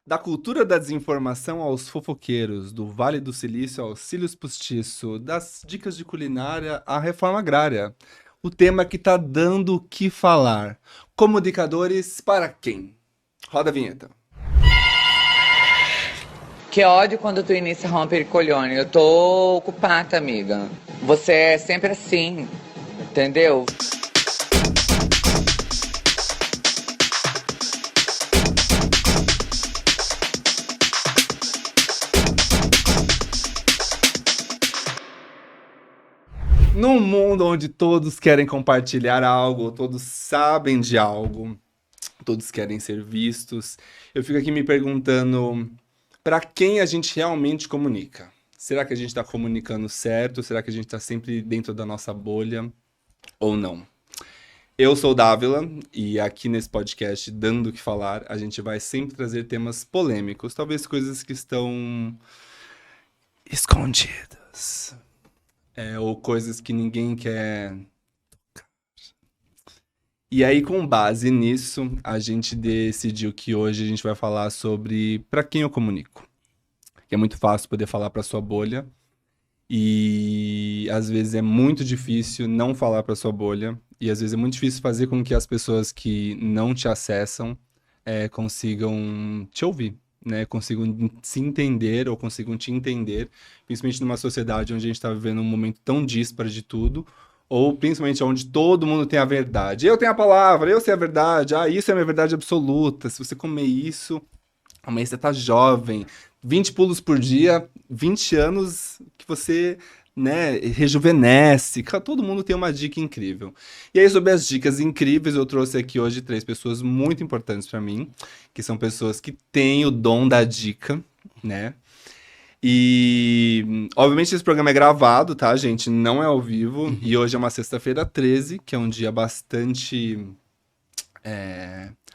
Da cultura da desinformação aos fofoqueiros, do Vale do Silício ao Cílios Postiço, das dicas de culinária à reforma agrária. O tema que tá dando o que falar. Comunicadores para quem? Roda a vinheta. Que ódio quando tu inicia romper colhone. Eu tô ocupada, amiga. Você é sempre assim, entendeu? Num mundo onde todos querem compartilhar algo, todos sabem de algo, todos querem ser vistos, eu fico aqui me perguntando para quem a gente realmente comunica. Será que a gente está comunicando certo? Será que a gente está sempre dentro da nossa bolha ou não? Eu sou o Dávila e aqui nesse podcast, Dando o que Falar, a gente vai sempre trazer temas polêmicos, talvez coisas que estão escondidas. Ou coisas que ninguém quer. E aí, com base nisso, a gente decidiu que hoje a gente vai falar sobre para quem eu comunico. Que é muito fácil poder falar para sua bolha e às vezes é muito difícil não falar para sua bolha e às vezes é muito difícil fazer com que as pessoas que não te acessam consigam te ouvir, né? Consigam se entender ou consigam te entender, principalmente numa sociedade onde a gente está vivendo um momento tão dísparo de tudo, ou principalmente onde todo mundo tem a verdade. Eu tenho a palavra, eu sei a verdade, isso é a minha verdade absoluta. Se você comer isso, amanhã você tá jovem, 20 pulos por dia, 20 anos que você, né, rejuvenesce. Todo mundo tem uma dica incrível. E aí, sobre as dicas incríveis, eu trouxe aqui hoje 3 pessoas muito importantes para mim, que são pessoas que têm o dom da dica, né? E, obviamente, esse programa é gravado, tá, gente? Não é ao vivo. E hoje é uma sexta-feira 13, que é um dia bastante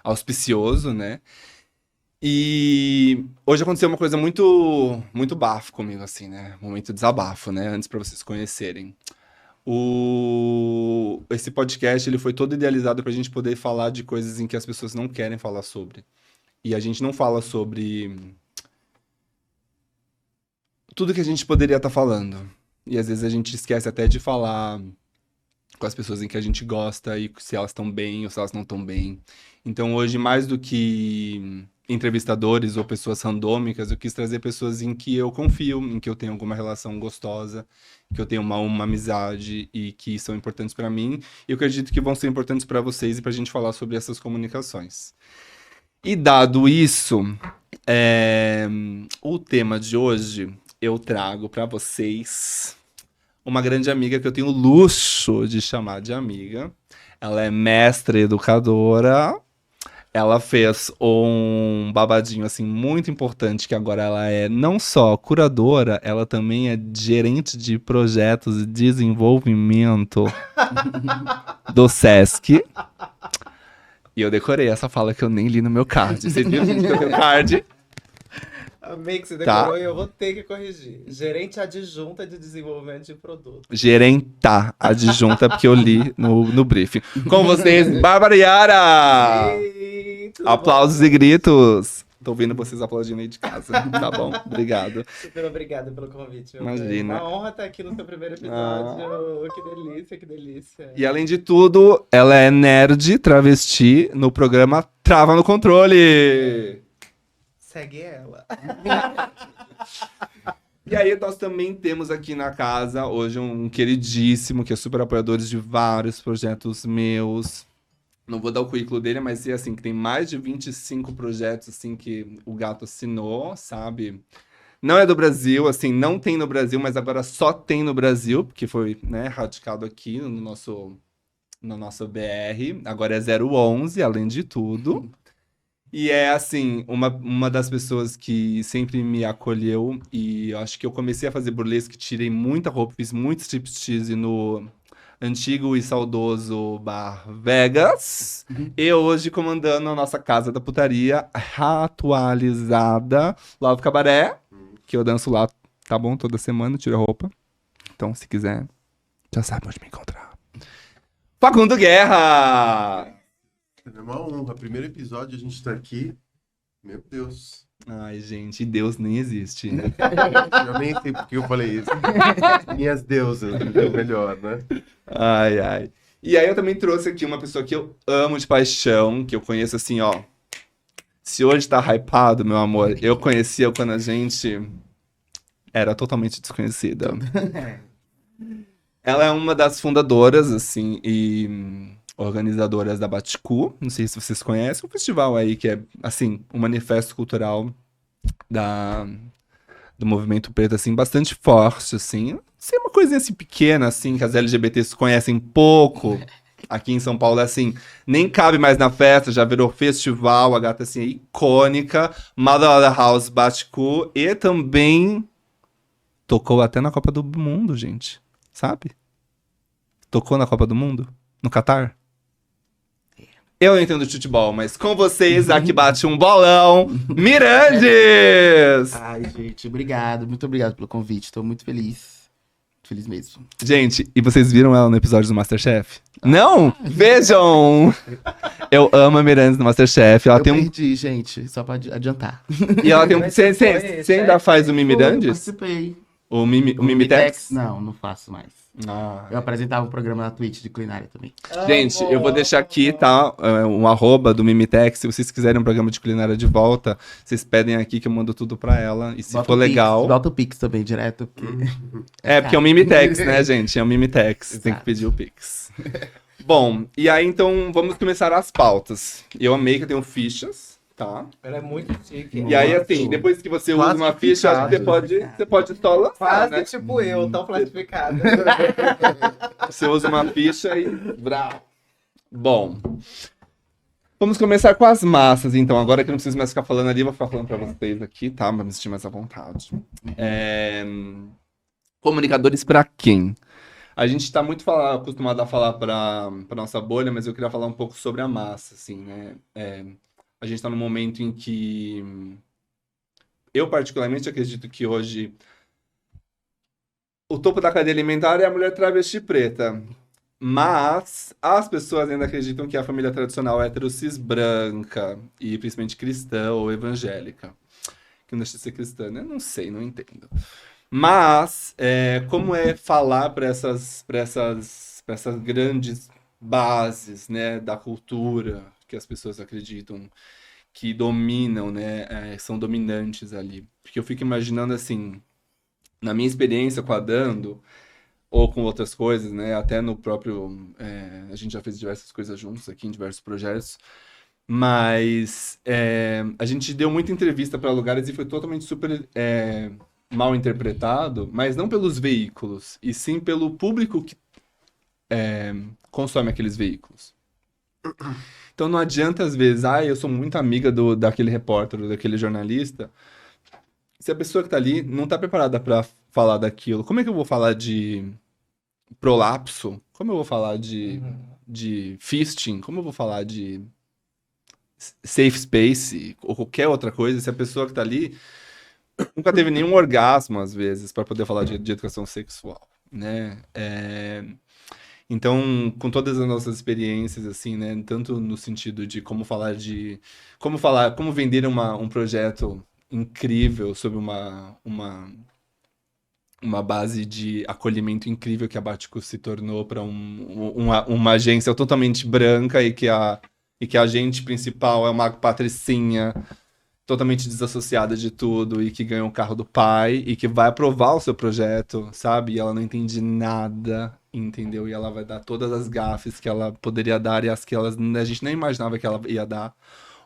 auspicioso, né? E hoje aconteceu uma coisa muito bafo comigo, assim, né? Momento de desabafo, né? Antes pra vocês conhecerem. Esse podcast, ele foi todo idealizado pra gente poder falar de coisas em que as pessoas não querem falar sobre. E a gente não fala sobre tudo que a gente poderia estar falando. E às vezes a gente esquece até de falar com as pessoas em que a gente gosta e se elas estão bem ou se elas não estão bem. Então hoje, mais do que entrevistadores ou pessoas randômicas, eu quis trazer pessoas em que eu confio, em que eu tenho alguma relação gostosa, que eu tenho uma amizade e que são importantes para mim. E eu acredito que vão ser importantes para vocês e para a gente falar sobre essas comunicações. E dado isso, o tema de hoje eu trago para vocês uma grande amiga que eu tenho o luxo de chamar de amiga. Ela é mestra educadora. Ela fez um babadinho assim muito importante, que agora ela é não só curadora, ela também é gerente de projetos de desenvolvimento do Sesc. E eu decorei essa fala que eu nem li no meu card. Vocês viram, gente, que eu tenho card? Amei que você decorou Tá. e eu vou ter que corrigir. Gerente adjunta de desenvolvimento de produto. Gerenta adjunta, porque eu li no briefing. Com vocês, Bárbara Yara! Ei, tudo Aplausos bom? e gritos. Tô ouvindo vocês aplaudindo aí de casa. Tá bom? Obrigado. Super obrigada pelo convite. Meu Imagina. bem. Uma honra estar aqui no seu primeiro episódio. Que delícia, que delícia. E além de tudo, ela é nerd travesti no programa Trava no Controle. Segue ela. E aí nós também temos aqui na casa hoje um queridíssimo, que é super apoiador de vários projetos meus. Não vou dar o currículo dele, mas é assim, que tem mais de 25 projetos assim que o gato assinou, sabe? Não é do Brasil, assim, não tem no Brasil, mas agora só tem no Brasil, porque foi, né, radicado aqui no nosso BR. Agora é 011, além de tudo. E é, assim, uma das pessoas que sempre me acolheu. E eu acho que eu comecei a fazer burlesque, tirei muita roupa, fiz muito striptease no antigo e saudoso Bar Vegas. E hoje comandando a nossa casa da putaria atualizada, Love Cabaré, que eu danço lá, tá bom? Toda semana, tiro a roupa. Então, se quiser, já sabe onde me encontrar. Facundo Guerra! É uma honra. Primeiro episódio, a gente tá aqui. Meu Deus. Ai, gente, Deus nem existe. Eu nem sei por que eu falei isso. Minhas deusas, então melhor, né? Ai, ai. E aí eu também trouxe aqui uma pessoa que eu amo de paixão, que eu conheço assim, ó. Se hoje tá hypado, meu amor, eu conhecia quando a gente era totalmente desconhecida. Ela é uma das fundadoras, assim, e organizadoras da Baticu. Não sei se vocês conhecem, um festival aí que é, assim, um manifesto cultural da, do movimento preto, assim, bastante forte, assim. Assim, uma coisinha assim pequena, assim, que as LGBTs conhecem pouco. Aqui em São Paulo é assim, nem cabe mais na festa, já virou festival, a gata assim, é icônica. Mother of the House Baticu e também tocou até na Copa do Mundo, gente. Sabe? Tocou na Copa do Mundo? No Catar? Eu não entendo de futebol, mas com vocês, aqui bate um bolão, Mirandes! Ai, gente, obrigado. Muito obrigado pelo convite. Tô muito feliz. Muito feliz mesmo. Gente, e vocês viram ela no episódio do Masterchef? Não? Vejam! Eu amo a Mirandes no Masterchef. Ela Eu tem um. perdi, gente, só pra adiantar. E ela tem um. Mas Você foi, ainda faz o Eu Mimirandes? participei. O Mimitex? Não, não faço mais. Ah. Eu apresentava um programa na Twitch de culinária também. Gente, eu vou deixar aqui, tá? Um arroba do Mimitex. Se vocês quiserem um programa de culinária de volta, vocês pedem aqui que eu mando tudo pra ela. E se Bota for o Pix, legal. Bota o Pix também direto, porque... É, porque é o Mimitex, né, gente? É o Mimitex. Tem que Exato. pedir o Pix. Bom, e aí então vamos começar as pautas. Eu amei que eu tenho fichas, tá? Ela é muito chique. E aí, assim, depois que você usa uma ficha, acho que você pode só lançar, Quase né? tipo eu, tão plastificada. Você usa uma ficha e... Brau. Bom, vamos começar com as massas, então. Agora que eu não preciso mais ficar falando ali, eu vou ficar falando pra vocês aqui, tá? Pra me sentir mais à vontade. Comunicadores pra quem? A gente tá muito acostumado a falar pra nossa bolha, mas eu queria falar um pouco sobre a massa, assim, né? A gente tá num momento em que eu particularmente acredito que hoje o topo da cadeia alimentar é a mulher travesti preta. Mas as pessoas ainda acreditam que a família tradicional é hétero cis branca, e principalmente cristã ou evangélica. Que não deixa de ser cristã, né? Não sei, não entendo. Mas, como é falar para essas grandes bases, né, da cultura que as pessoas acreditam que dominam, né, são dominantes ali? Porque eu fico imaginando assim, na minha experiência com a Dando, ou com outras coisas, né, até no próprio... a gente já fez diversas coisas juntos aqui, em diversos projetos, mas a gente deu muita entrevista para lugares e foi totalmente super... mal interpretado, mas não pelos veículos, e sim pelo público que consome aqueles veículos. Então não adianta, às vezes, eu sou muito amiga daquele repórter ou daquele jornalista, se a pessoa que tá ali não tá preparada para falar daquilo, como é que eu vou falar de prolapso? Como eu vou falar de fisting? Como eu vou falar de safe space? Ou qualquer outra coisa, se a pessoa que tá ali nunca teve nenhum orgasmo, às vezes, para poder falar de educação sexual, né? Então, com todas as nossas experiências, assim, né? Tanto no sentido de como vender um projeto incrível sobre uma base de acolhimento incrível que a Baticu se tornou para uma agência totalmente branca e que a agente principal é uma patricinha totalmente desassociada de tudo e que ganhou o carro do pai e que vai aprovar o seu projeto, sabe? E ela não entende nada, entendeu? E ela vai dar todas as gafes que ela poderia dar e as que a gente nem imaginava que ela ia dar.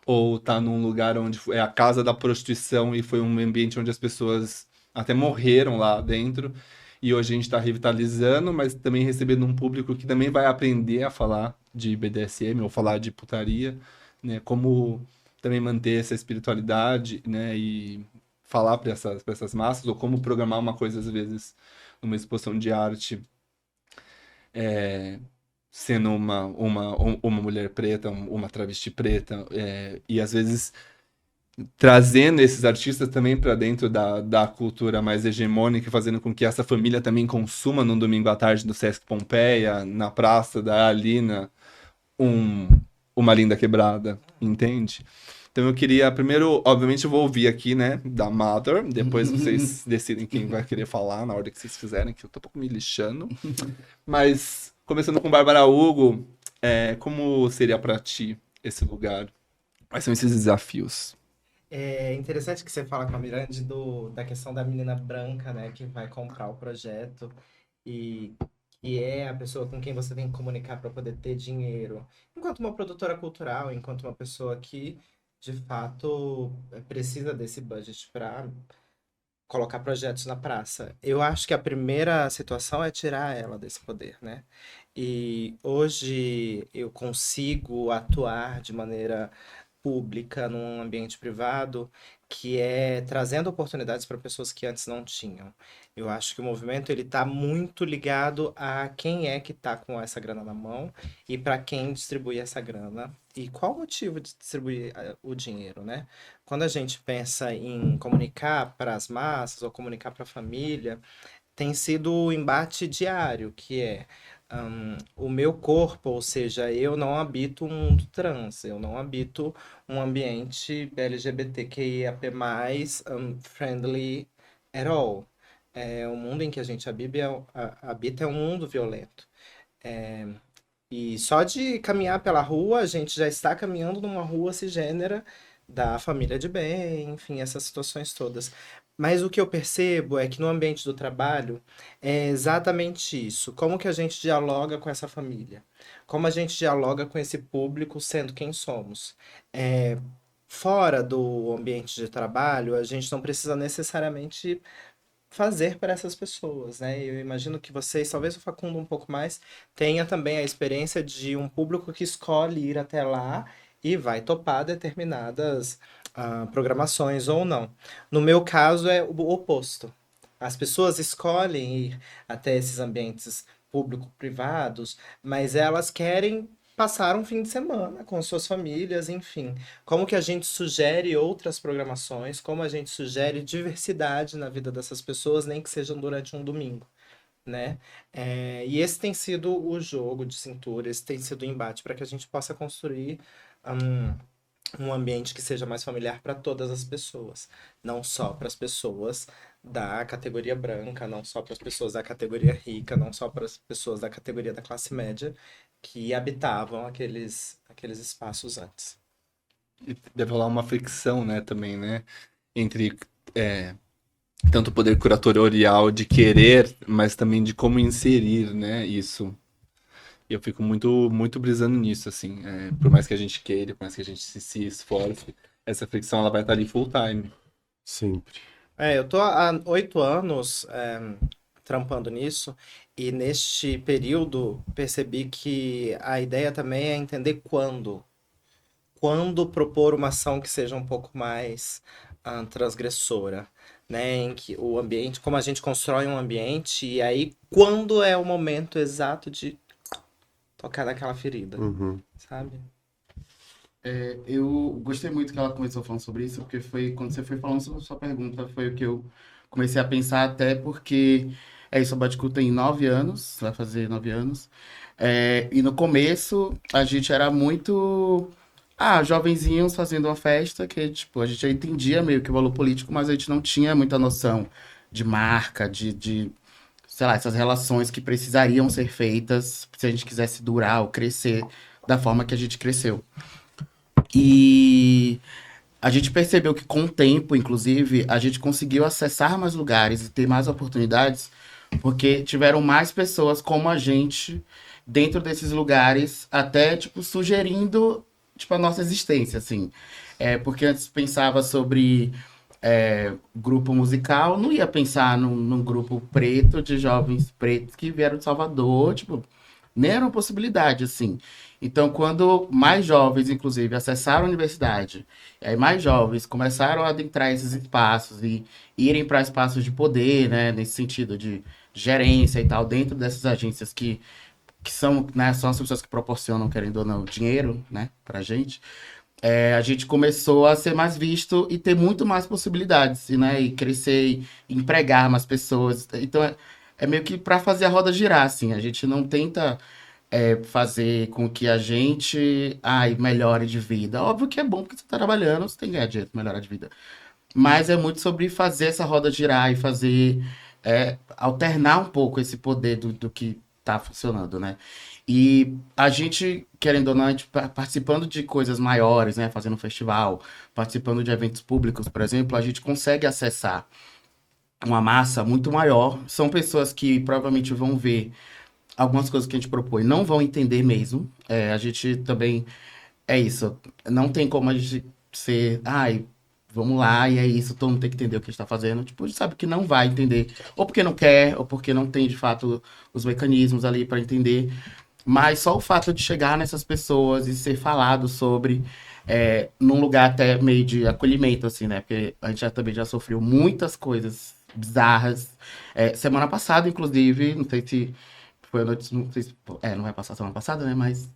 Ou tá num lugar onde é a casa da prostituição e foi um ambiente onde as pessoas até morreram lá dentro. E hoje a gente tá revitalizando, mas também recebendo um público que também vai aprender a falar de BDSM ou falar de putaria, né? Como também manter essa espiritualidade, né, e falar para essas massas, ou como programar uma coisa, às vezes, numa exposição de arte, sendo uma mulher preta, uma travesti preta, e às vezes trazendo esses artistas também para dentro da cultura mais hegemônica, fazendo com que essa família também consuma num domingo à tarde no Sesc Pompeia, na Praça da Alina, uma linda quebrada, entende? Então eu queria, primeiro, obviamente eu vou ouvir aqui, né, da Mother, depois vocês decidem quem vai querer falar na ordem que vocês quiserem, que eu tô um pouco me lixando. Mas, começando com Bárbara Hugo, como seria pra ti esse lugar? Quais são esses desafios? É interessante que você fala com a Mirande da questão da menina branca, né, que vai comprar o projeto e que é a pessoa com quem você tem que comunicar para poder ter dinheiro. Enquanto uma produtora cultural, enquanto uma pessoa que, de fato, precisa desse budget para colocar projetos na praça. Eu acho que a primeira situação é tirar ela desse poder, né? E hoje eu consigo atuar de maneira pública num ambiente privado que é trazendo oportunidades para pessoas que antes não tinham. Eu acho que o movimento ele está muito ligado a quem é que está com essa grana na mão e para quem distribui essa grana e qual o motivo de distribuir o dinheiro, né? Quando a gente pensa em comunicar para as massas ou comunicar para a família, tem sido o embate diário, que é o meu corpo, ou seja, eu não habito um mundo trans, eu não habito um ambiente LGBTQIAP+, friendly at all. O mundo em que a gente habita é um mundo violento. E só de caminhar pela rua, a gente já está caminhando numa rua cisgênera da família de bem, enfim, essas situações todas. Mas o que eu percebo é que no ambiente do trabalho é exatamente isso. Como que a gente dialoga com essa família? Como a gente dialoga com esse público sendo quem somos? Fora do ambiente de trabalho, a gente não precisa necessariamente fazer para essas pessoas, né? Eu imagino que vocês, talvez o Facundo um pouco mais, tenha também a experiência de um público que escolhe ir até lá e vai topar determinadas programações ou não. No meu caso é o oposto. As pessoas escolhem ir até esses ambientes público-privados, mas elas querem passar um fim de semana com suas famílias, enfim. Como que a gente sugere outras programações, como a gente sugere diversidade na vida dessas pessoas, nem que sejam durante um domingo, né? E esse tem sido o jogo de cintura, esse tem sido o embate para que a gente possa construir um ambiente que seja mais familiar para todas as pessoas, não só para as pessoas da categoria branca, não só para as pessoas da categoria rica, não só para as pessoas da categoria da classe média que habitavam aqueles espaços antes. E deve rolar uma fricção, né, também, né? Entre tanto o poder curatorial de querer, mas também de como inserir, né, isso. E eu fico muito, muito brisando nisso, assim. Por mais que a gente queira, por mais que a gente se esforce, essa fricção ela vai estar ali full time. Sempre. Eu tô há 8 anos trampando nisso, e neste período percebi que a ideia também é entender quando. Quando propor uma ação que seja um pouco mais transgressora, né? Em que o ambiente, como a gente constrói um ambiente, e aí quando é o momento exato de tocar naquela ferida, sabe? Eu gostei muito que ela começou falando sobre isso, porque foi quando você foi falando sobre a sua pergunta, foi o que eu comecei a pensar, até porque isso, a Baticu tem 9 anos, vai fazer 9 anos, e no começo a gente era muito jovenzinhos fazendo uma festa que, tipo, a gente já entendia meio que o valor político, mas a gente não tinha muita noção de marca, de sei lá, essas relações que precisariam ser feitas se a gente quisesse durar ou crescer da forma que a gente cresceu. E a gente percebeu que com o tempo, inclusive, a gente conseguiu acessar mais lugares e ter mais oportunidades, porque tiveram mais pessoas como a gente dentro desses lugares, até, tipo, sugerindo, tipo, a nossa existência, assim. Porque antes pensava sobre grupo musical, não ia pensar num grupo preto, de jovens pretos que vieram de Salvador, tipo, nem era uma possibilidade, assim. Então, quando mais jovens, inclusive, acessaram a universidade, e aí mais jovens começaram a adentrar esses espaços e irem para espaços de poder, né, nesse sentido de gerência e tal, dentro dessas agências que são, né, são as pessoas que proporcionam, querendo ou não, dinheiro, né, pra gente, a gente começou a ser mais visto e ter muito mais possibilidades, né, e crescer, e empregar mais pessoas. Então, é meio que para fazer a roda girar, assim, a gente não tenta fazer com que a gente melhore de vida. Óbvio que é bom porque você tá trabalhando, você tem que ganhar dinheiro pra melhorar de vida. Mas é muito sobre fazer essa roda girar e fazer alternar um pouco esse poder do que tá funcionando, né? E a gente, querendo ou não, a gente participando de coisas maiores, né? Fazendo um festival, participando de eventos públicos, por exemplo, a gente consegue acessar uma massa muito maior. São pessoas que provavelmente vão ver algumas coisas que a gente propõe, não vão entender mesmo. A gente também é isso. Não tem como a gente ser, vamos lá, e é isso, todo mundo tem que entender o que a gente tá fazendo. Tipo, a gente sabe que não vai entender, ou porque não quer, ou porque não tem, de fato, os mecanismos ali para entender. Mas só o fato de chegar nessas pessoas e ser falado sobre, num lugar até meio de acolhimento, assim, né? Porque a gente também já sofreu muitas coisas bizarras. Semana passada, inclusive, não sei se foi a notícia, não sei se, não vai passar semana passada, né? Mas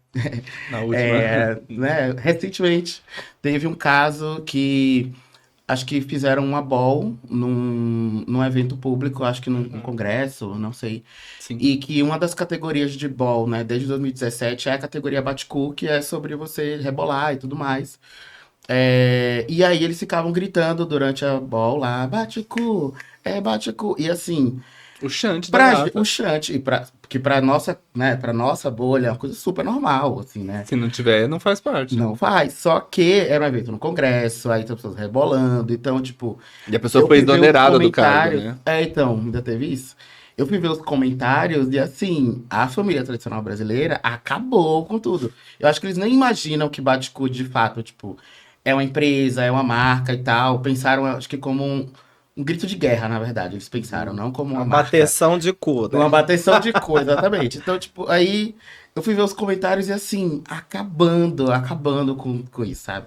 Na última. né, recentemente teve um caso que acho que fizeram uma ball num evento público, acho que num congresso, não sei. Sim. E que uma das categorias de ball, né, desde 2017, é a categoria Bate-Cu, que é sobre você rebolar e tudo mais. E aí eles ficavam gritando durante a ball lá, Bate-Cu, Bate-Cu. E assim, O chante da gata. o chante, que pra nossa, né, pra nossa bolha é uma coisa super normal, assim, né? Se não tiver, não faz parte. Não faz, só que era um evento no congresso, aí tem pessoas rebolando, então, tipo... E a pessoa eu foi fui ver os exonerada do cargo, comentários. né? Então, ainda teve isso. Eu fui ver os comentários e, assim, a família tradicional brasileira acabou com tudo. Eu acho que eles nem imaginam que Bate-Cu, de fato, tipo, é uma empresa, é uma marca e tal. Pensaram, acho que como um grito de guerra, na verdade, eles pensaram, não como uma Uma marca. bateção de cu, né? Uma bateção de coisa, exatamente. Então, tipo, aí eu fui ver os comentários e assim, acabando com isso, sabe?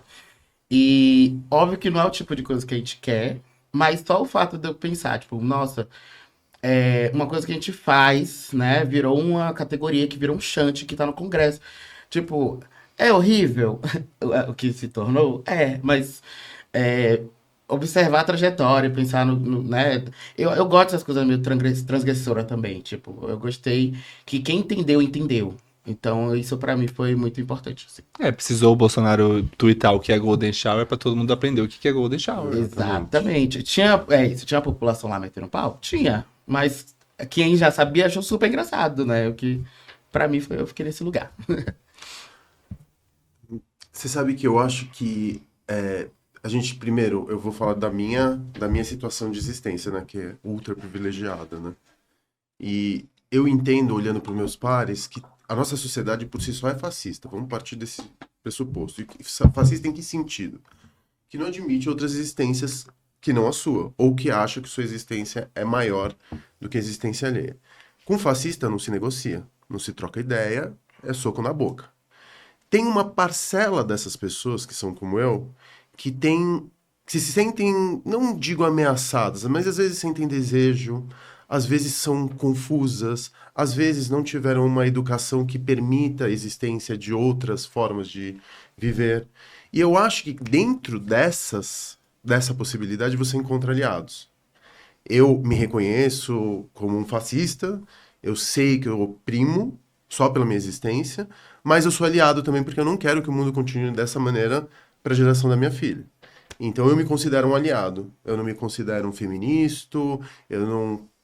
E óbvio que não é o tipo de coisa que a gente quer, mas só o fato de eu pensar, tipo, nossa, uma coisa que a gente faz, né? Virou uma categoria que virou um chante que tá no Congresso. Tipo, é horrível o que se tornou? Mas é, observar a trajetória, pensar né? Eu gosto dessas coisas meio transgressora também. Tipo, eu gostei que quem entendeu, entendeu. Então, isso pra mim foi muito importante. Assim. Precisou o Bolsonaro tuitar o que é Golden Shower pra todo mundo aprender o que é Golden Shower. Exatamente. Tinha a população lá metendo pau? Tinha. Mas quem já sabia achou super engraçado, né? O que, pra mim, eu fiquei nesse lugar. Você sabe que eu acho que a gente, primeiro, eu vou falar da minha situação de existência, né? Que é ultra privilegiada, né? E eu entendo, olhando para os meus pares, que a nossa sociedade por si só é fascista. Vamos partir desse pressuposto. E fascista em que sentido? Que não admite outras existências que não a sua, ou que acha que sua existência é maior do que a existência alheia. Com fascista não se negocia, não se troca ideia, é soco na boca. Tem uma parcela dessas pessoas que são como eu, que se sentem, não digo ameaçadas, mas às vezes sentem desejo, às vezes são confusas, às vezes não tiveram uma educação que permita a existência de outras formas de viver. E eu acho que dentro dessa possibilidade você encontra aliados. Eu me reconheço como um fascista, eu sei que eu oprimo só pela minha existência, mas eu sou aliado também porque eu não quero que o mundo continue dessa maneira para a geração da minha filha. Então eu me considero um aliado, eu não me considero um feminista, eu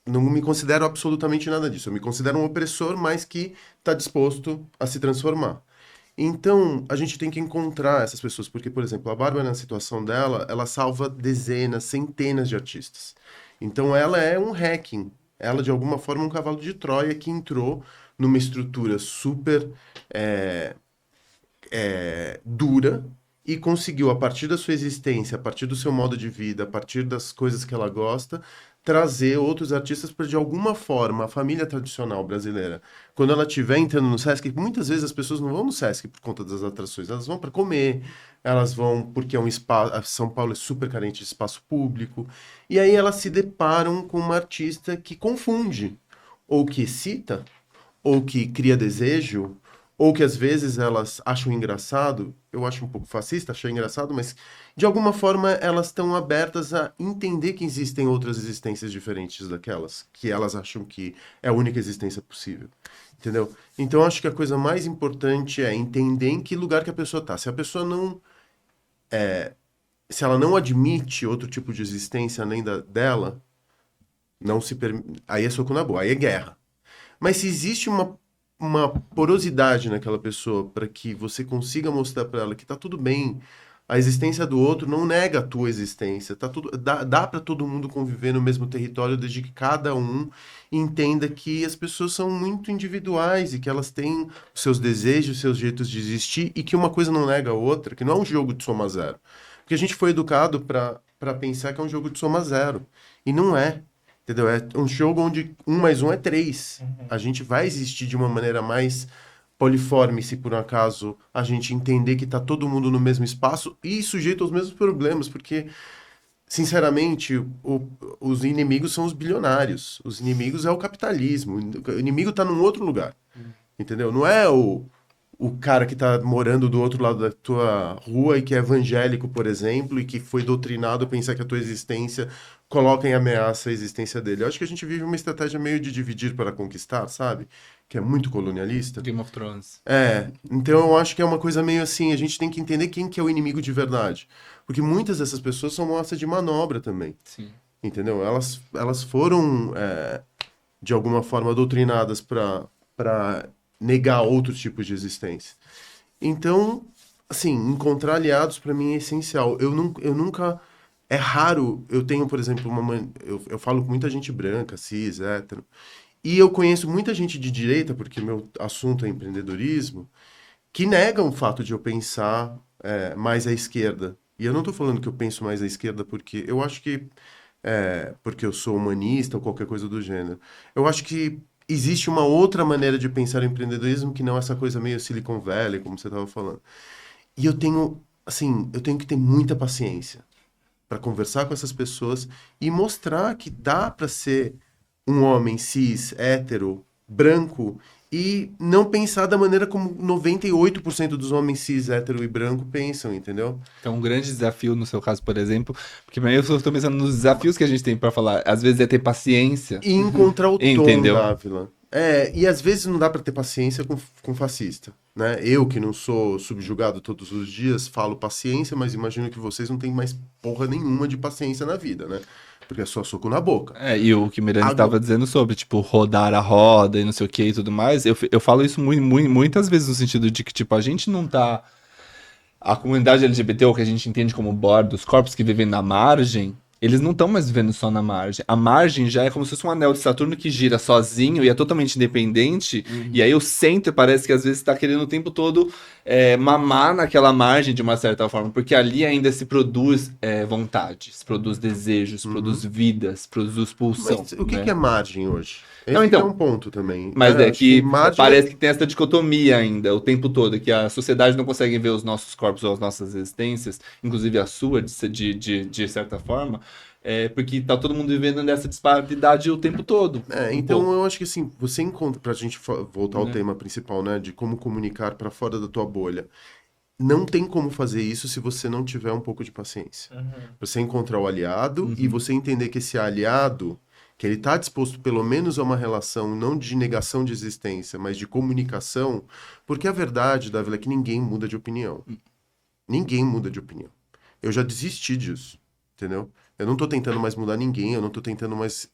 não me considero absolutamente nada disso. Eu me considero um opressor, mas que está disposto a se transformar. Então, a gente tem que encontrar essas pessoas, porque, por exemplo, a Bárbara, na situação dela, ela salva dezenas, centenas de artistas. Então, ela é um hacking. Ela, de alguma forma, é um cavalo de Troia que entrou numa estrutura super dura e conseguiu, a partir da sua existência, a partir do seu modo de vida, a partir das coisas que ela gosta, trazer outros artistas para, de alguma forma, a família tradicional brasileira, quando ela estiver entrando no Sesc, muitas vezes as pessoas não vão no Sesc por conta das atrações, elas vão para comer, elas vão porque é um espaço, São Paulo é super carente de espaço público, e aí elas se deparam com uma artista que confunde, ou que excita, ou que cria desejo, ou que às vezes elas acham engraçado, eu acho um pouco fascista achar engraçado, mas de alguma forma elas estão abertas a entender que existem outras existências diferentes daquelas, que elas acham que é a única existência possível. Entendeu? Então, eu acho que a coisa mais importante é entender em que lugar que a pessoa está. Se a pessoa não... se ela não admite outro tipo de existência além dela, não se aí é soco na boa, aí é guerra. Mas se existe uma porosidade naquela pessoa para que você consiga mostrar para ela que tá tudo bem, a existência do outro não nega a tua existência, tá tudo, dá para todo mundo conviver no mesmo território desde que cada um entenda que as pessoas são muito individuais e que elas têm os seus desejos, seus jeitos de existir e que uma coisa não nega a outra, que não é um jogo de soma zero. Porque a gente foi educado para pensar que é um jogo de soma zero. E não é. Entendeu? É um jogo onde 1 mais 1 é 3. A gente vai existir de uma maneira mais poliforme se por um acaso a gente entender que tá todo mundo no mesmo espaço e sujeito aos mesmos problemas, porque, sinceramente, os inimigos são os bilionários. Os inimigos é o capitalismo. O inimigo tá num outro lugar. Entendeu? Não é o cara que tá morando do outro lado da tua rua e que é evangélico, por exemplo, e que foi doutrinado a pensar que a tua existência coloca em ameaça a existência dele. Eu acho que a gente vive uma estratégia meio de dividir para conquistar, sabe? Que é muito colonialista. Game of Thrones. Então eu acho que é uma coisa meio assim, a gente tem que entender quem que é o inimigo de verdade. Porque muitas dessas pessoas são massa de manobra também. Sim. Entendeu? Elas foram, de alguma forma, doutrinadas para negar outros tipos de existência. Então, assim, encontrar aliados para mim é essencial. Eu nunca... É raro, eu tenho, por exemplo, eu falo com muita gente branca, cis, hétero, e eu conheço muita gente de direita, porque meu assunto é empreendedorismo, que negam o fato de eu pensar mais à esquerda. E eu não estou falando que eu penso mais à esquerda porque eu acho que... porque eu sou humanista ou qualquer coisa do gênero. Eu acho que existe uma outra maneira de pensar o empreendedorismo que não essa coisa meio Silicon Valley, como você estava falando. E eu tenho que ter muita paciência para conversar com essas pessoas e mostrar que dá para ser um homem cis, hétero, branco e não pensar da maneira como 98% dos homens cis, hétero e branco pensam, entendeu? Então, um grande desafio no seu caso, por exemplo, porque pra mim eu estou pensando nos desafios que a gente tem para falar. Às vezes é ter paciência. E encontrar o tom, Entendeu? Dávila. E às vezes não dá para ter paciência com fascista, né? Eu, que não sou subjugado todos os dias, falo paciência, mas imagino que vocês não têm mais porra nenhuma de paciência na vida, né? Porque é só soco na boca. E o que Miranda estava dizendo sobre, tipo, rodar a roda e não sei o que e tudo mais, eu falo isso muitas vezes no sentido de que, tipo, a gente não tá... A comunidade LGBT, ou que a gente entende como borda, os corpos que vivem na margem, eles não estão mais vivendo só na margem. A margem já é como se fosse um anel de Saturno que gira sozinho e é totalmente independente. E aí o centro parece que às vezes está querendo o tempo todo mamar naquela margem de uma certa forma. Porque ali ainda se produz vontade, se produz desejos, se produz vidas, produz pulsão. Mas o que é margem hoje? Não, então, é um ponto também. Mas acho que margem parece que tem essa dicotomia ainda, o tempo todo, que a sociedade não consegue ver os nossos corpos ou as nossas existências, inclusive a sua, de certa forma, porque tá todo mundo vivendo nessa disparidade o tempo todo. Então eu acho que assim, você encontra, pra gente voltar ao tema principal, né, de como comunicar para fora da tua bolha, não tem como fazer isso se você não tiver um pouco de paciência. Você encontrar o aliado e você entender que esse aliado, que ele está disposto pelo menos a uma relação não de negação de existência, mas de comunicação, porque a verdade, Dávila, é que ninguém muda de opinião. Ninguém muda de opinião. Eu já desisti disso, entendeu? Eu não estou tentando mais mudar ninguém, eu não estou tentando mais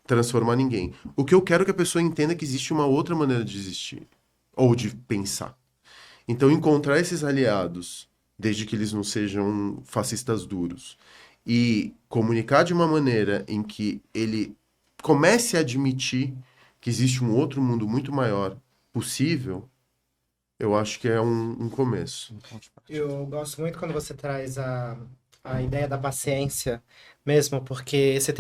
transformar ninguém. O que eu quero é que a pessoa entenda que existe uma outra maneira de existir, ou de pensar. Então, encontrar esses aliados, desde que eles não sejam fascistas duros, e comunicar de uma maneira em que ele comece a admitir que existe um outro mundo muito maior possível, eu acho que é um começo. Eu gosto muito quando você traz a ideia da paciência mesmo, porque esse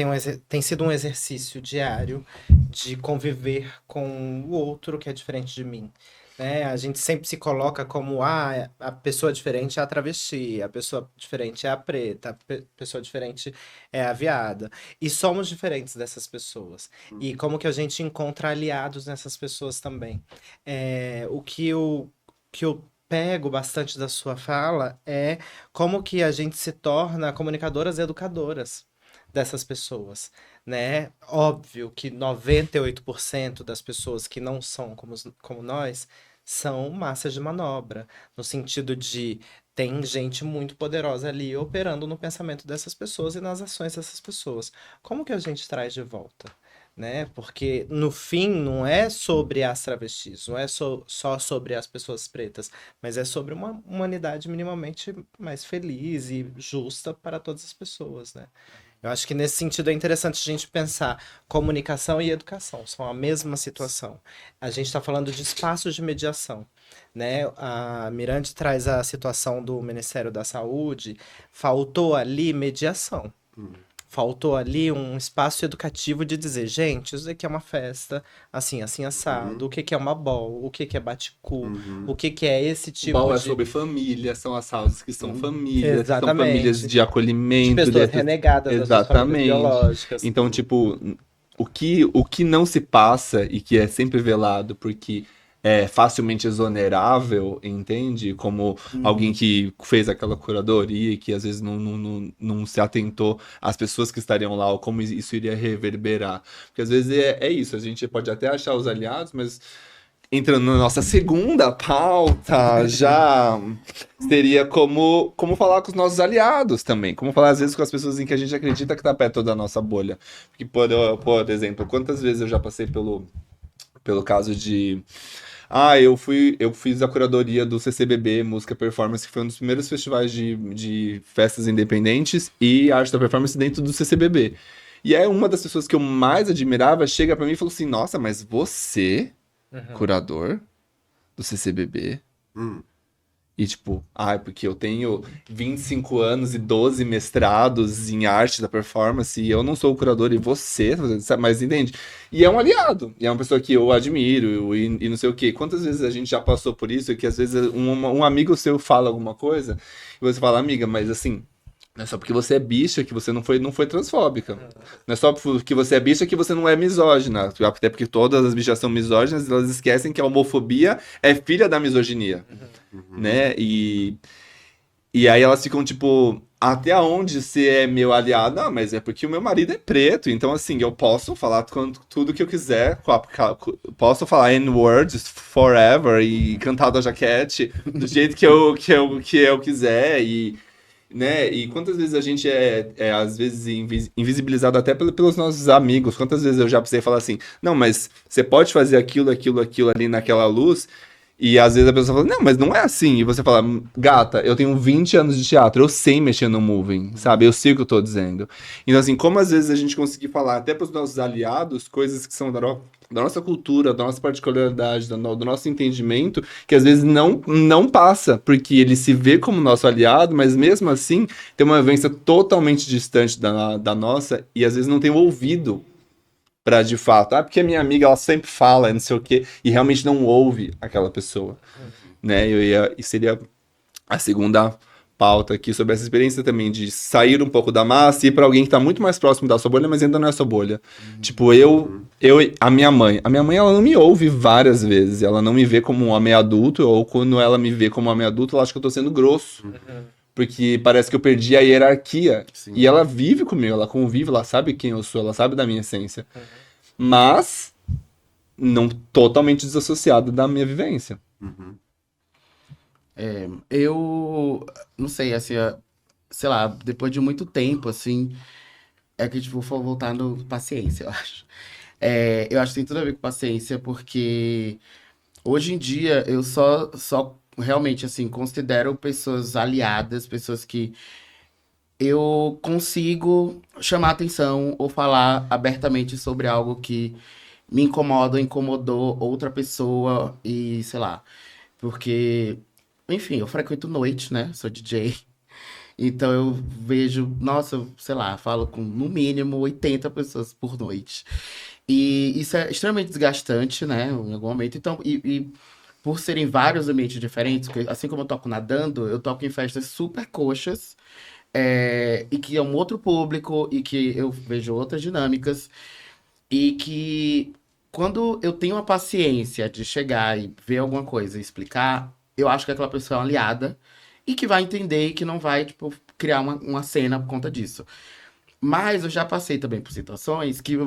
tem sido um exercício diário de conviver com o outro que é diferente de mim. né? A gente sempre se coloca como a pessoa diferente é a travesti, a pessoa diferente é a preta, pessoa diferente é a viada. E somos diferentes dessas pessoas. E como que a gente encontra aliados nessas pessoas também? O que eu pego bastante da sua fala é como que a gente se torna comunicadoras e educadoras dessas pessoas, né? Óbvio que 98% das pessoas que não são como nós são massas de manobra, no sentido de tem gente muito poderosa ali operando no pensamento dessas pessoas e nas ações dessas pessoas. Como que a gente traz de volta? Né? Porque no fim não é sobre as travestis, não é só sobre as pessoas pretas, mas é sobre uma humanidade minimamente mais feliz e justa para todas as pessoas, né? Eu acho que nesse sentido é interessante a gente pensar comunicação e educação, são a mesma situação. A gente está falando de espaços de mediação, né? A Mirande traz a situação do Ministério da Saúde, faltou ali mediação. Faltou ali um espaço educativo de dizer, gente, isso aqui é uma festa, assim, assim, assado, o que que é uma bol, o que que é bate-cu, o que que é esse tipo Bom, é de... sobre família, são as houses que são famílias, que são Exatamente. famílias de De acolhimento. pessoas renegadas das suas famílias Exatamente. biológicas. Então, tipo, o que não se passa e que é sempre velado porque é facilmente exonerável, entende? Como alguém que fez aquela curadoria e que às vezes não se atentou às pessoas que estariam lá ou como isso iria reverberar. Porque às vezes é isso, a gente pode até achar os aliados, mas entrando na nossa segunda pauta, já seria como falar com os nossos aliados também. Como falar, às vezes, com as pessoas em que a gente acredita que está perto da nossa bolha. Porque, por exemplo, quantas vezes eu já passei pelo caso de... eu fiz a curadoria do CCBB, Música Performance, que foi um dos primeiros festivais de festas independentes e arte da performance dentro do CCBB. E aí uma das pessoas que eu mais admirava chega pra mim e falou assim, nossa, mas você... curador do CCBB. E tipo, porque eu tenho 25 anos e 12 mestrados em arte da performance e eu não sou o curador e você, mas entende? E é um aliado, e é uma pessoa que eu admiro e não sei o quê. Quantas vezes a gente já passou por isso que às vezes um amigo seu fala alguma coisa e você fala, amiga, mas assim, não é só porque você é bicha que você não foi transfóbica. Não é só porque você é bicha que você não é misógina. Até porque todas as bichas são misóginas, elas esquecem que a homofobia é filha da misoginia. Né? E aí elas ficam tipo, até onde você é meu aliado? Ah, mas é porque o meu marido é preto, então assim, eu posso falar tudo que eu quiser, posso falar N-words forever e cantar da jaquete do jeito que eu quiser e... Né? E quantas vezes a gente às vezes, invisibilizado até pelos nossos amigos. Quantas vezes eu já precisei falar assim, não, mas você pode fazer aquilo ali naquela luz, e às vezes a pessoa fala, não, mas não é assim. E você fala, gata, eu tenho 20 anos de teatro, eu sei mexer no moving, sabe? Eu sei o que eu tô dizendo. Então, assim, como às vezes a gente conseguir falar até pros nossos aliados coisas que são da nossa cultura, da nossa particularidade, do nosso entendimento, que às vezes não passa, porque ele se vê como nosso aliado, mas mesmo assim tem uma vivência totalmente distante da nossa, e às vezes não tem o ouvido pra de fato, porque a minha amiga ela sempre fala, não sei o quê, e realmente não ouve aquela pessoa, né? E seria a segunda pauta aqui sobre essa experiência também de sair um pouco da massa e ir pra alguém que tá muito mais próximo da sua bolha, mas ainda não é sua bolha. Tipo, a minha mãe ela não me ouve várias vezes, ela não me vê como um homem adulto, ou quando ela me vê como um homem adulto, ela acha que eu tô sendo grosso. Porque parece que eu perdi a hierarquia. Sim. E ela vive comigo, ela convive, ela sabe quem eu sou, ela sabe da minha essência. Mas não totalmente desassociada da minha vivência. Eu não sei, assim, sei lá, depois de muito tempo, assim, é que, tipo, vou voltar no paciência, eu acho. Eu acho que tem tudo a ver com paciência, porque hoje em dia eu só realmente, assim, considero pessoas aliadas, pessoas que eu consigo chamar atenção ou falar abertamente sobre algo que me incomoda, incomodou outra pessoa e, sei lá, porque, enfim, eu frequento noite, né? Sou DJ. Então eu vejo, nossa, sei lá, falo com no mínimo 80 pessoas por noite. E isso é extremamente desgastante, né? Em algum momento. Então, por serem vários ambientes diferentes, porque assim como eu toco nadando, eu toco em festas super coxas, e que é um outro público, e que eu vejo outras dinâmicas, e que quando eu tenho a paciência de chegar e ver alguma coisa e explicar, eu acho que aquela pessoa é uma aliada, e que vai entender e que não vai, tipo, criar uma cena por conta disso. Mas eu já passei também por situações que,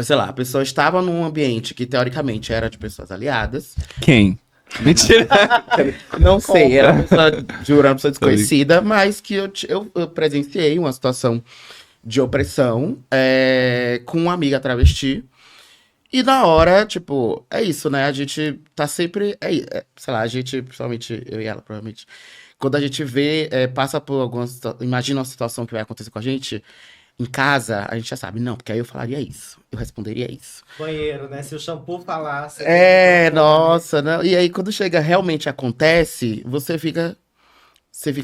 sei lá, a pessoa estava num ambiente que teoricamente era de pessoas aliadas. Quem? Mentira. Não sei, era uma pessoa, juro, uma pessoa desconhecida, mas que eu presenciei uma situação de opressão com uma amiga travesti. E na hora, tipo, é isso, né? A gente tá sempre. Sei lá, a gente, principalmente eu e ela, provavelmente. Quando a gente vê, passa por algumas. Imagina uma situação que vai acontecer com a gente em casa, a gente já sabe, não, porque aí eu falaria isso, eu responderia isso. Banheiro, né? Se o shampoo falasse. Nossa, não. E aí quando chega, realmente acontece, você fica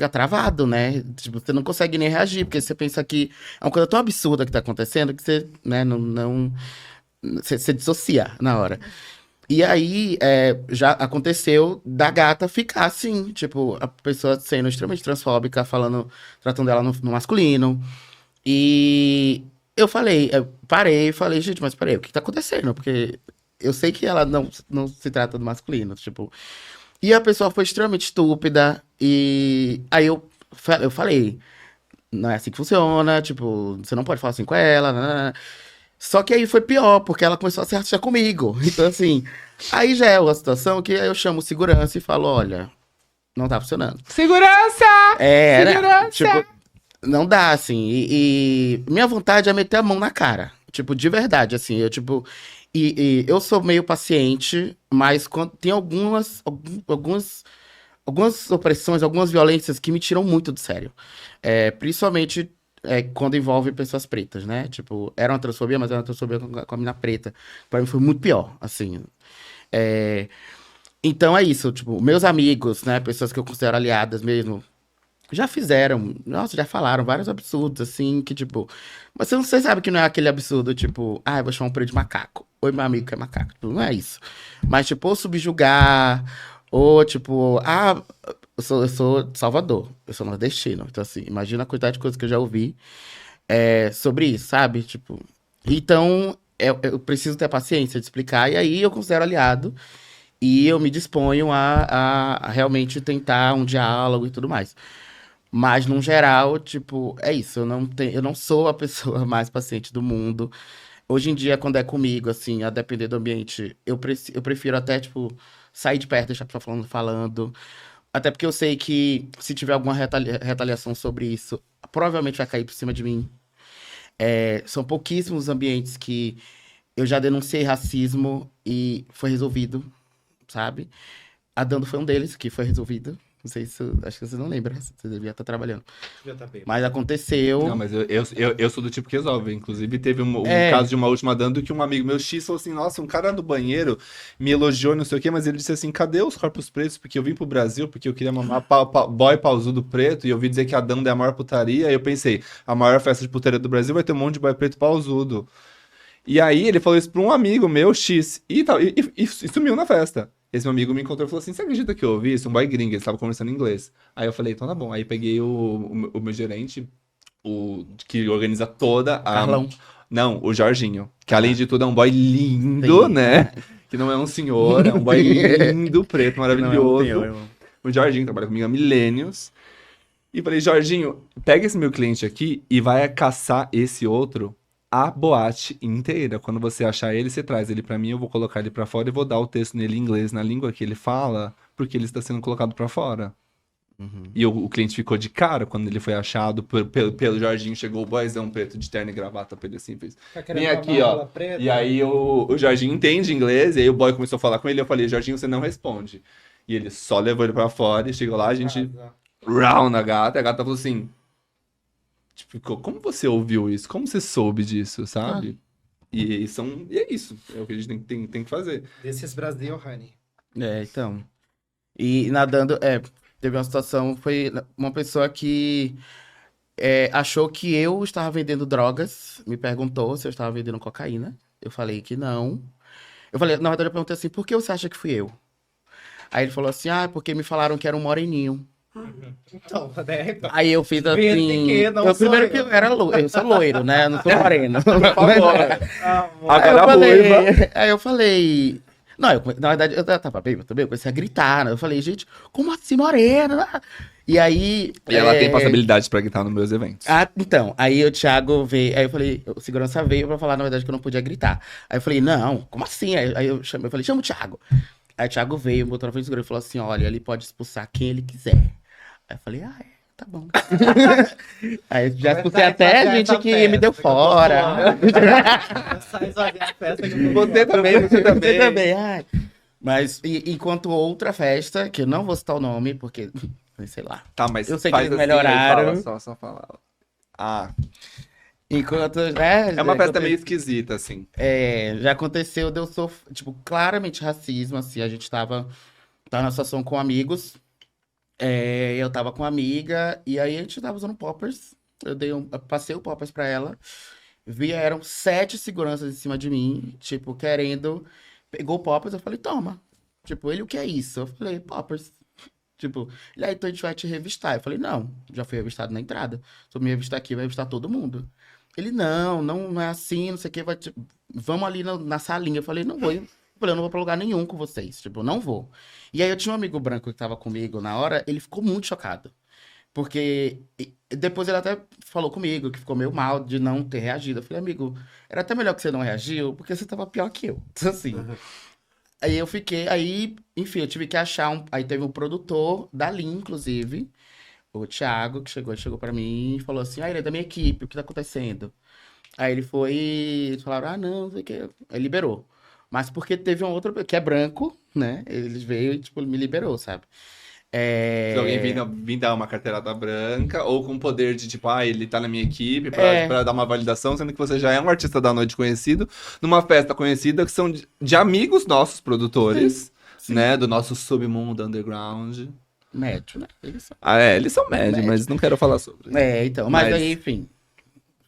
travado, né? Tipo, você não consegue nem reagir, porque você pensa que é uma coisa tão absurda que tá acontecendo que você, né, você dissocia na hora. E aí, já aconteceu da gata ficar assim, tipo, a pessoa sendo extremamente transfóbica, tratando ela no masculino. E eu parei e falei, gente, mas peraí, o que tá acontecendo? Porque eu sei que ela não se trata do masculino, tipo. E a pessoa foi extremamente estúpida, e aí eu falei, não é assim que funciona, tipo, você não pode falar assim com ela, né? Só que aí foi pior, porque ela começou a se rachar comigo. Então, assim, aí já é uma situação que eu chamo segurança e falo, olha, não tá funcionando. Segurança! Né? Segurança! Tipo, não dá, assim. E minha vontade é meter a mão na cara. Tipo, de verdade, assim. Eu, tipo. E eu sou meio paciente, mas quando tem algumas opressões, algumas violências que me tiram muito do sério. Principalmente quando envolve pessoas pretas, né? Tipo, era uma transfobia, mas era uma transfobia com a mina preta. Pra mim foi muito pior, assim. Então é isso, tipo, meus amigos, né? Pessoas que eu considero aliadas mesmo. Já fizeram, nossa, já falaram vários absurdos, assim, que tipo. Mas você sabe que não é aquele absurdo, tipo, eu vou chamar um preto de macaco. Oi, meu amigo que é macaco. Tipo, não é isso. Mas, tipo, ou subjugar, ou tipo, eu sou de Salvador, eu sou nordestino. Então, assim, imagina a quantidade de coisas que eu já ouvi sobre isso, sabe? Tipo. Então, eu preciso ter paciência de explicar, e aí eu considero aliado. E eu me disponho a realmente tentar um diálogo e tudo mais. Mas, no geral, tipo, é isso. Eu não sou a pessoa mais paciente do mundo. Hoje em dia, quando é comigo, assim, a depender do ambiente, eu prefiro até, tipo, sair de perto, deixar a pessoa falando. Até porque eu sei que se tiver alguma retaliação sobre isso, provavelmente vai cair por cima de mim. São pouquíssimos ambientes que eu já denunciei racismo e foi resolvido, sabe? A Dando foi um deles que foi resolvido. Não sei se. Acho que você não lembra. Você devia estar trabalhando. Mas aconteceu. Não, mas eu sou do tipo que resolve. Inclusive, teve um É. caso de uma última dando que um amigo meu X falou assim: nossa, um cara no banheiro me elogiou, não sei o quê, mas ele disse assim: cadê os corpos pretos? Porque eu vim pro Brasil, porque eu queria mamar boy pausudo preto, e eu ouvi dizer que a dando é a maior putaria. Aí eu pensei: a maior festa de putaria do Brasil vai ter um monte de boy preto pausudo. E aí ele falou isso pra um amigo meu, X, e sumiu na festa. Esse meu amigo me encontrou e falou assim: você acredita que eu ouvi isso? Um boy gringo, eles estavam conversando em inglês. Aí eu falei: então tá bom. Aí peguei o meu gerente, o que organiza toda a. Carlão. Não, o Jorginho. Que além de tudo é um boy lindo, Sim. né? Que não é um senhor, é um boy lindo, preto, maravilhoso. Não, eu- O Jorginho trabalha comigo há milênios. E falei: Jorginho, pega esse meu cliente aqui e vai caçar esse outro a boate inteira. Quando você achar ele, você traz ele pra mim, eu vou colocar ele pra fora e vou dar o texto nele em inglês, na língua que ele fala, porque ele está sendo colocado pra fora. Uhum. E o cliente ficou de cara quando ele foi achado pelo Jorginho. Chegou o boyzão preto de terno e gravata pra ele assim, fez: vem aqui, ó. E aí o Jorginho entende inglês, e aí o boy começou a falar com ele, eu falei: Jorginho, você não responde. E ele só levou ele pra fora, e chegou lá, a gente round na gata, e a gata falou assim, tipo, como você ouviu isso? Como você soube disso, sabe? E é isso, é o que a gente tem que fazer. This is Brasil, honey. Então. E nadando, teve uma situação, foi uma pessoa que achou que eu estava vendendo drogas, me perguntou se eu estava vendendo cocaína. Eu falei que não. Na verdade, eu perguntei assim: por que você acha que fui eu? Aí ele falou assim, porque me falaram que era um moreninho. Então, né? Então, Aí eu fiz Vê assim. que não Eu, sou primeiro eu. que eu era eu sou loiro, né? Eu não sou moreno. amor. Aí eu Agora falei, aí eu falei. Não, na verdade, eu tava bêbado também, eu comecei a gritar, né? Eu falei, gente, como assim morena? E aí. E ela tem possibilidade pra gritar nos meus eventos. Então, aí o Thiago veio, aí eu falei, o segurança veio pra falar, na verdade, que eu não podia gritar. Aí eu falei, não, como assim? Aí eu falei, chama o Thiago. Aí o Thiago veio, botou na frente do segurança e falou assim, olha, ele pode expulsar quem ele quiser. Aí eu falei, tá bom. Aí já expulsei até gente que me deu fora. Sai esvaziar a festa que eu tô Você fora. também, você também. Você também, ai. Mas, enquanto outra festa, que eu não vou citar o nome, porque, sei lá. Tá, mas Eu sei que faz eles assim, melhoraram. fala, só fala. Ah, Enquanto, é uma festa enquanto- meio esquisita, assim. já aconteceu de eu sofrer, tipo, claramente racismo, assim, a gente tava numa situação com amigos, eu tava com uma amiga, e aí a gente tava usando poppers, eu passei o poppers pra ela, eram 7 seguranças em cima de mim, tipo, pegou o poppers, eu falei, toma, tipo, ele, o que é isso? Eu falei, poppers, tipo, ele, então a gente vai te revistar, eu falei, não, já fui revistado na entrada, se eu me revistar aqui, vai revistar todo mundo. Ele, não é assim, não sei o que, vamos ali na salinha. Eu falei, não vou. Eu falei, eu não vou pra lugar nenhum com vocês, tipo, não vou. E aí eu tinha um amigo branco que tava comigo na hora, ele ficou muito chocado. Porque depois ele até falou comigo que ficou meio mal de não ter reagido. Eu falei, amigo, era até melhor que você não reagiu, porque você tava pior que eu. Então, assim. Aí eu fiquei, enfim, eu tive que achar aí teve um produtor dali, inclusive, o Thiago, que chegou pra mim e falou assim, ele é da minha equipe, o que tá acontecendo? Aí ele foi e falaram, não sei o que. Aí liberou. Mas porque teve um outro, que é branco, né? Ele veio e, tipo, me liberou, sabe? Se alguém vir dar uma carteirada branca, ou com poder de, tipo, ele tá na minha equipe pra dar uma validação, sendo que você já é um artista da noite conhecido, numa festa conhecida que são de amigos nossos, produtores, Sim. né? Do nosso submundo underground. Médio, né? Eles são. Eles são médios, mas não quero falar sobre. Então. Mas Mas- aí, enfim.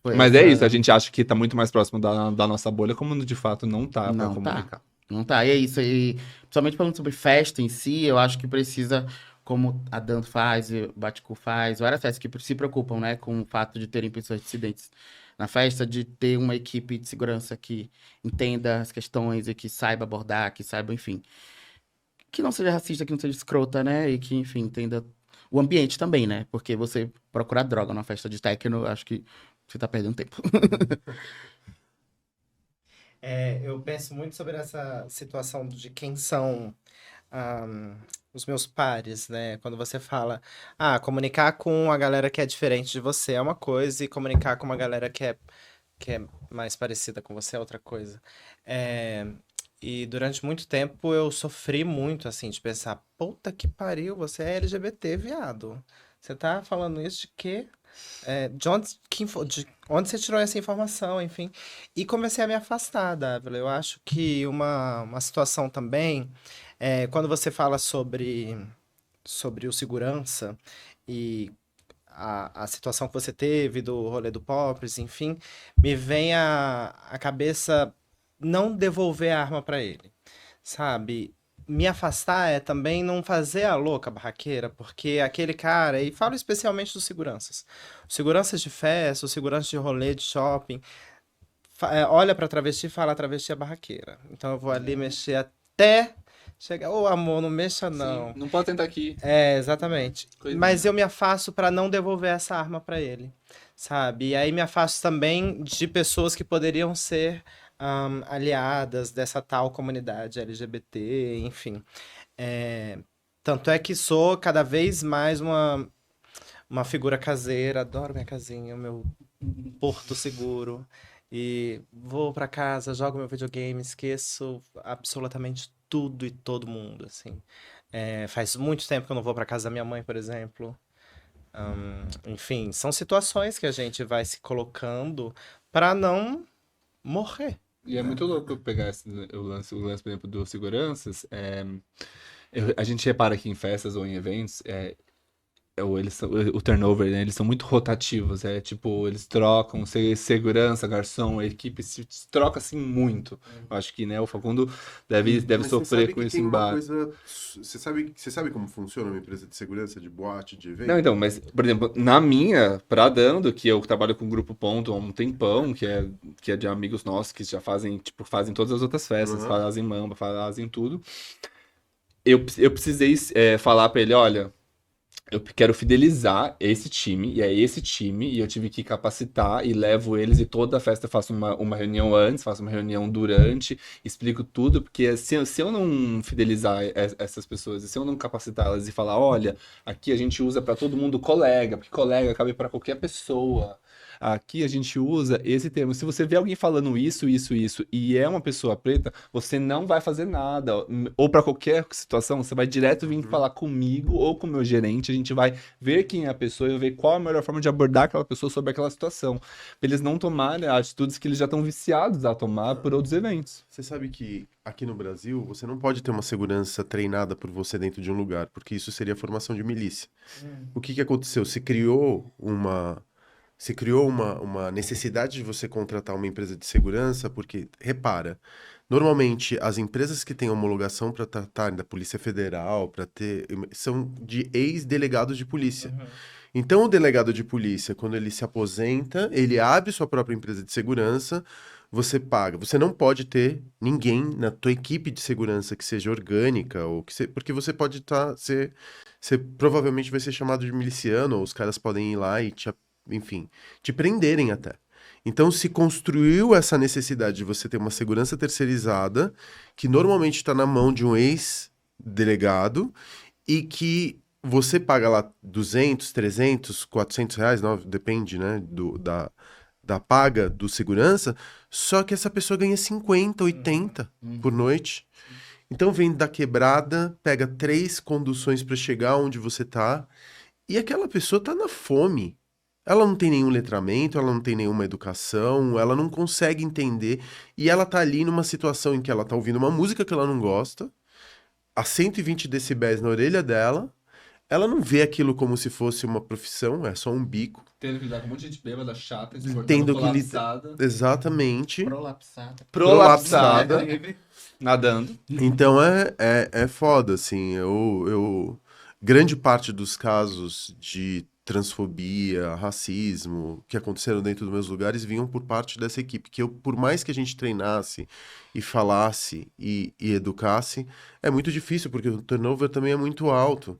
foi Mas essa- é isso, a gente acha que tá muito mais próximo da nossa bolha, como de fato não tá pra Não tá. comunicar. Não tá, e é isso. E, principalmente falando sobre festa em si, eu acho que precisa, como a Dan faz, e o Baticu faz, várias festas que se preocupam, né, com o fato de terem pessoas dissidentes na festa, de ter uma equipe de segurança que entenda as questões e que saiba abordar, que saiba, enfim, que não seja racista, que não seja escrota, né, e que, enfim, entenda o ambiente também, né, porque você procurar droga numa festa de techno, eu acho que você tá perdendo tempo. Eu penso muito sobre essa situação de quem são os meus pares, né? Quando você fala, comunicar com a galera que é diferente de você é uma coisa, e comunicar com uma galera que é mais parecida com você é outra coisa. E durante muito tempo eu sofri muito, assim, de pensar, puta que pariu, você é LGBT, viado. Você tá falando isso de quê? De onde você tirou essa informação, enfim. E comecei a me afastar, Dávila. Eu acho que uma situação também, quando você fala sobre o segurança e a situação que você teve do rolê do Poppers, enfim, me vem à cabeça não devolver a arma pra ele, sabe? Me afastar é também não fazer a louca barraqueira, porque aquele cara, e falo especialmente dos seguranças, os seguranças de festa, os seguranças de rolê, de shopping, olha pra travesti e fala, a travesti é barraqueira. Então eu vou ali mexer até chegar, ô amor, não mexa não. Sim, não pode tentar aqui. Exatamente. Coisa Mas eu me afasto pra não devolver essa arma pra ele, sabe? E aí me afasto também de pessoas que poderiam ser aliadas dessa tal comunidade LGBT, enfim. Tanto é que sou cada vez mais uma figura caseira, adoro minha casinha, o meu porto seguro. E vou pra casa, jogo meu videogame, esqueço absolutamente tudo e todo mundo, assim. Faz muito tempo que eu não vou pra casa da minha mãe, por exemplo. Enfim, são situações que a gente vai se colocando pra não morrer. E é muito louco eu pegar o lance, por exemplo, dos seguranças. A gente repara que em festas ou em eventos, o turnover, né? Eles são muito rotativos. É tipo, eles trocam segurança, garçom, a equipe se troca assim muito. Eu acho que, né, o Facundo deve Mas você sofrer sabe com que isso tem em uma bar. coisa. Você sabe como funciona uma empresa de segurança, de boate, de Não, evento? então, mas, por exemplo, na minha, pra Dando, que eu trabalho com o Grupo Ponto há um tempão, que é de amigos nossos que já fazem, tipo, fazem todas as outras festas, Aham. fazem mamba, fazem tudo. Eu precisei falar pra ele, olha, eu quero fidelizar esse time, e é esse time, e eu tive que capacitar e levo eles, e toda a festa eu faço uma reunião antes, faço uma reunião durante, explico tudo, porque se eu não fidelizar essas pessoas, e se eu não capacitá-las e falar, olha, aqui a gente usa para todo mundo colega, porque colega cabe para qualquer pessoa. Aqui a gente usa esse termo. Se você vê alguém falando isso, e é uma pessoa preta, você não vai fazer nada. Ou para qualquer situação, você vai direto vir Uhum. falar comigo ou com o meu gerente. A gente vai ver quem é a pessoa e ver qual a melhor forma de abordar aquela pessoa sobre aquela situação. Pra eles não tomarem atitudes que eles já estão viciados a tomar por outros eventos. Você sabe que aqui no Brasil você não pode ter uma segurança treinada por você dentro de um lugar, porque isso seria formação de milícia. O que que aconteceu? Se criou uma necessidade de você contratar uma empresa de segurança, porque, repara, normalmente as empresas que têm homologação para tratar da Polícia Federal, para ter, são de ex-delegados de polícia. Então, o delegado de polícia, quando ele se aposenta, ele abre sua própria empresa de segurança, você paga. Você não pode ter ninguém na tua equipe de segurança que seja orgânica, ou porque você pode você provavelmente vai ser chamado de miliciano, ou os caras podem ir lá e enfim, te prenderem até. Então, se construiu essa necessidade de você ter uma segurança terceirizada, que normalmente está na mão de um ex-delegado, e que você paga lá 200, 300, 400 reais, não, depende, né, da paga do segurança, só que essa pessoa ganha 50, 80 por noite. Então vem da quebrada, pega 3 conduções para chegar onde você tá, e aquela pessoa tá na fome. Ela não tem nenhum letramento, ela não tem nenhuma educação, ela não consegue entender, e ela tá ali numa situação em que ela tá ouvindo uma música que ela não gosta, a 120 decibéis na orelha dela, ela não vê aquilo como se fosse uma profissão, é só um bico. Tendo que lidar com um monte de gente bêbada, chata, Tendo que lidar. Exatamente. Prolapsada. Prolapsada. nadando. Então é foda, assim. Grande parte dos casos de transfobia, racismo que aconteceram dentro dos meus lugares vinham por parte dessa equipe. Que por mais que a gente treinasse e falasse e educasse, é muito difícil, porque o turnover também é muito alto.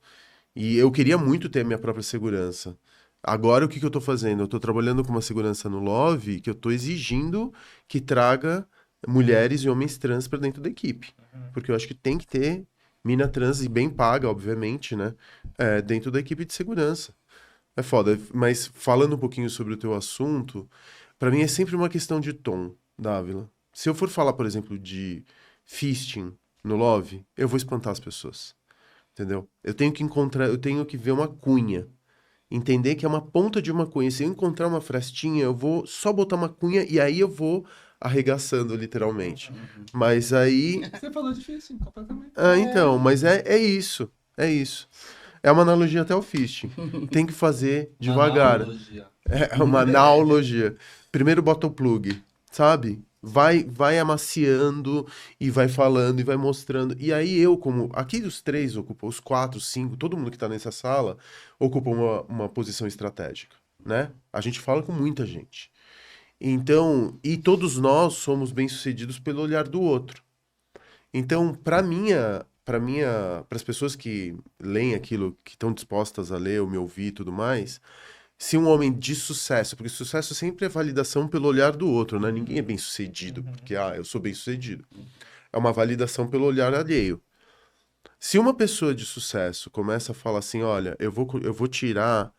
E eu queria muito ter a minha própria segurança. Agora, o que eu tô fazendo? Eu tô trabalhando com uma segurança no Love que eu tô exigindo que traga mulheres e homens trans para dentro da equipe. Porque eu acho que tem que ter mina trans e bem paga, obviamente, né? Dentro da equipe de segurança. É foda. Mas falando um pouquinho sobre o teu assunto, para mim é sempre uma questão de tom, Dávila. Se eu for falar, por exemplo, de fisting no Love, eu vou espantar as pessoas. Entendeu? Eu tenho que ver uma cunha. Entender que é uma ponta de uma cunha. Se eu encontrar uma frestinha, eu vou só botar uma cunha e aí eu vou arregaçando, literalmente. Mas aí. Você falou difícil, completamente. Então, mas é isso. É isso. É uma analogia até o fisting. Tem que fazer devagar. Analogia. É uma analogia. Primeiro bota o plug, sabe? Vai amaciando e vai falando e vai mostrando. E aí como aqui os 3 ocupam, os 4, 5, todo mundo que tá nessa sala ocupa uma posição estratégica, né? A gente fala com muita gente. Então, e todos nós somos bem-sucedidos pelo olhar do outro. Então, para as pessoas que leem aquilo, que estão dispostas a ler ou me ouvir e tudo mais, se um homem de sucesso, porque sucesso sempre é validação pelo olhar do outro, né? Ninguém é bem-sucedido, porque, eu sou bem-sucedido. É uma validação pelo olhar alheio. Se uma pessoa de sucesso começa a falar assim, olha, eu vou tirar...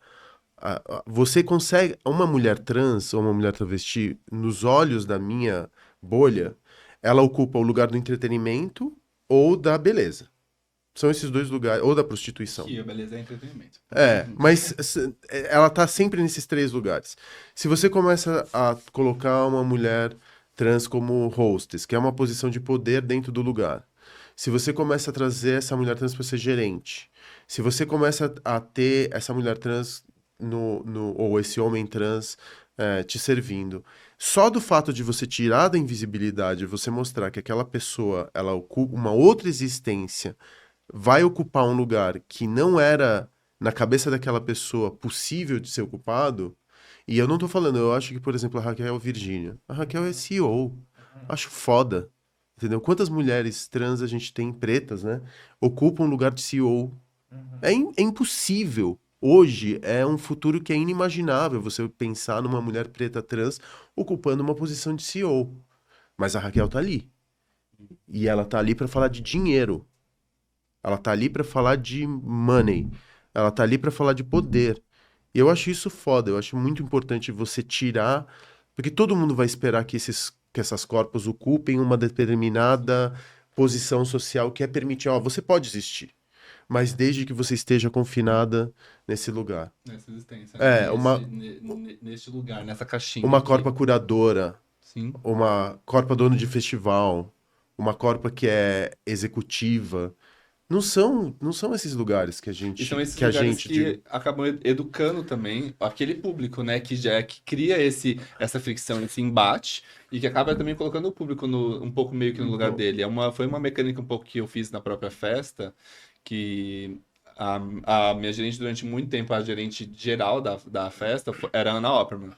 Você consegue... Uma mulher trans ou uma mulher travesti, nos olhos da minha bolha, ela ocupa o lugar do entretenimento ou da beleza. São esses 2 lugares, ou da prostituição. Que a beleza é entretenimento. Mas ela tá sempre nesses 3 lugares. Se você começa a colocar uma mulher trans como hostess, que é uma posição de poder dentro do lugar. se você começa a trazer essa mulher trans para ser gerente, se você começa a ter essa mulher trans ou esse homem trans te servindo, só do fato de você tirar da invisibilidade, você mostrar que aquela pessoa, ela ocupa uma outra existência, vai ocupar um lugar que não era, na cabeça daquela pessoa, possível de ser ocupado. E eu não tô falando, eu acho que, por exemplo, a Raquel Virgínia. A Raquel é CEO. Acho foda. Entendeu? Quantas mulheres trans a gente tem, pretas, né? Ocupam um lugar de CEO. É impossível. Hoje é um futuro que é inimaginável você pensar numa mulher preta trans ocupando uma posição de CEO. Mas a Raquel tá ali. E ela tá ali pra falar de dinheiro. Ela tá ali pra falar de money. Ela tá ali pra falar de poder. E eu acho isso foda. Eu acho muito importante você tirar... Porque todo mundo vai esperar que essas corpos ocupem uma determinada posição social que é permitir... Ó, você pode existir, mas desde que você esteja confinada nesse lugar. Nessa existência. Neste lugar, nessa caixinha. Uma aqui. corpa curadora, Sim. uma corpa dono de festival, uma corpa que é executiva. Não são esses lugares que a gente... E são esses que a lugares gente que acabam educando também aquele público, né? Que cria essa fricção, esse embate, e que acaba também colocando o público um pouco meio que no lugar dele. Foi uma mecânica um pouco que eu fiz na própria festa, que a minha gerente, durante muito tempo, a gerente geral da festa, era a Ana Opperman.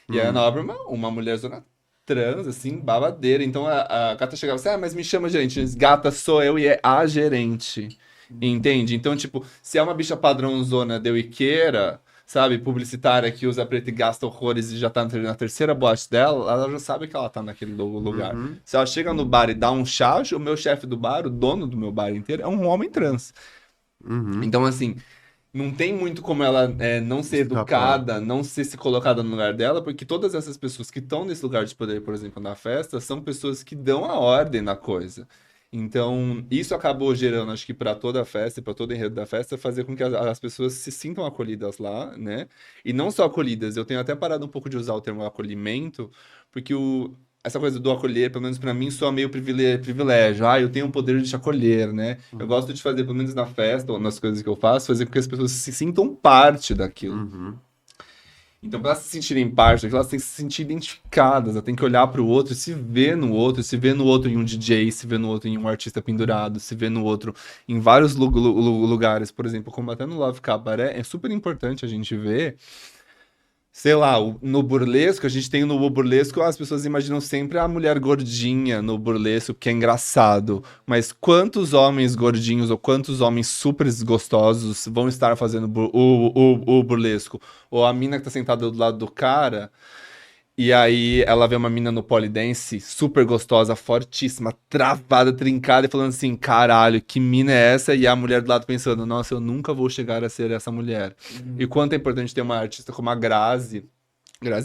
E a Ana Opperman, uma mulher trans, assim, babadeira. Então a gata chegava assim, mas me chama gerente. Gata, sou eu e é a gerente. Entende? Então, tipo, se é uma bicha padrãozona deuiqueira, sabe, publicitária que usa preto e gasta horrores e já tá na terceira boate dela, ela já sabe que ela tá naquele lugar. Se ela chega no bar e dá um chá, o meu chefe do bar, o dono do meu bar inteiro, é um homem trans. Então, assim, não tem muito como ela não ser educada, não ser se colocada no lugar dela, porque todas essas pessoas que estão nesse lugar de poder, por exemplo, na festa, são pessoas que dão a ordem na coisa. Então, isso acabou gerando, acho que para toda a festa e para todo o enredo da festa, fazer com que as pessoas se sintam acolhidas lá, né? E não só acolhidas, eu tenho até parado um pouco de usar o termo acolhimento, porque essa coisa do acolher, pelo menos para mim, soa meio privilégio. Eu tenho o poder de te acolher, né? Eu gosto de fazer, pelo menos na festa ou nas coisas que eu faço, fazer com que as pessoas se sintam parte daquilo. Então, para elas se sentirem parte daquilo, elas têm que se sentir identificadas, elas têm que olhar para o outro, se ver no outro em um DJ, se ver no outro em um artista pendurado, se ver no outro em vários lugares. Por exemplo, como até no Love Cabaret, é super importante a gente ver. Sei lá, no burlesco, a gente tem no burlesco, as pessoas imaginam sempre a mulher gordinha no burlesco, que é engraçado. Mas quantos homens gordinhos ou quantos homens super gostosos vão estar fazendo o burlesco? Ou a mina que tá sentada do lado do cara, e aí ela vê uma mina no polidense, super gostosa, fortíssima, travada, trincada, e falando assim, caralho, que mina é essa? E a mulher do lado pensando, nossa, eu nunca vou chegar a ser essa mulher. E quanto é importante ter uma artista como a Grazi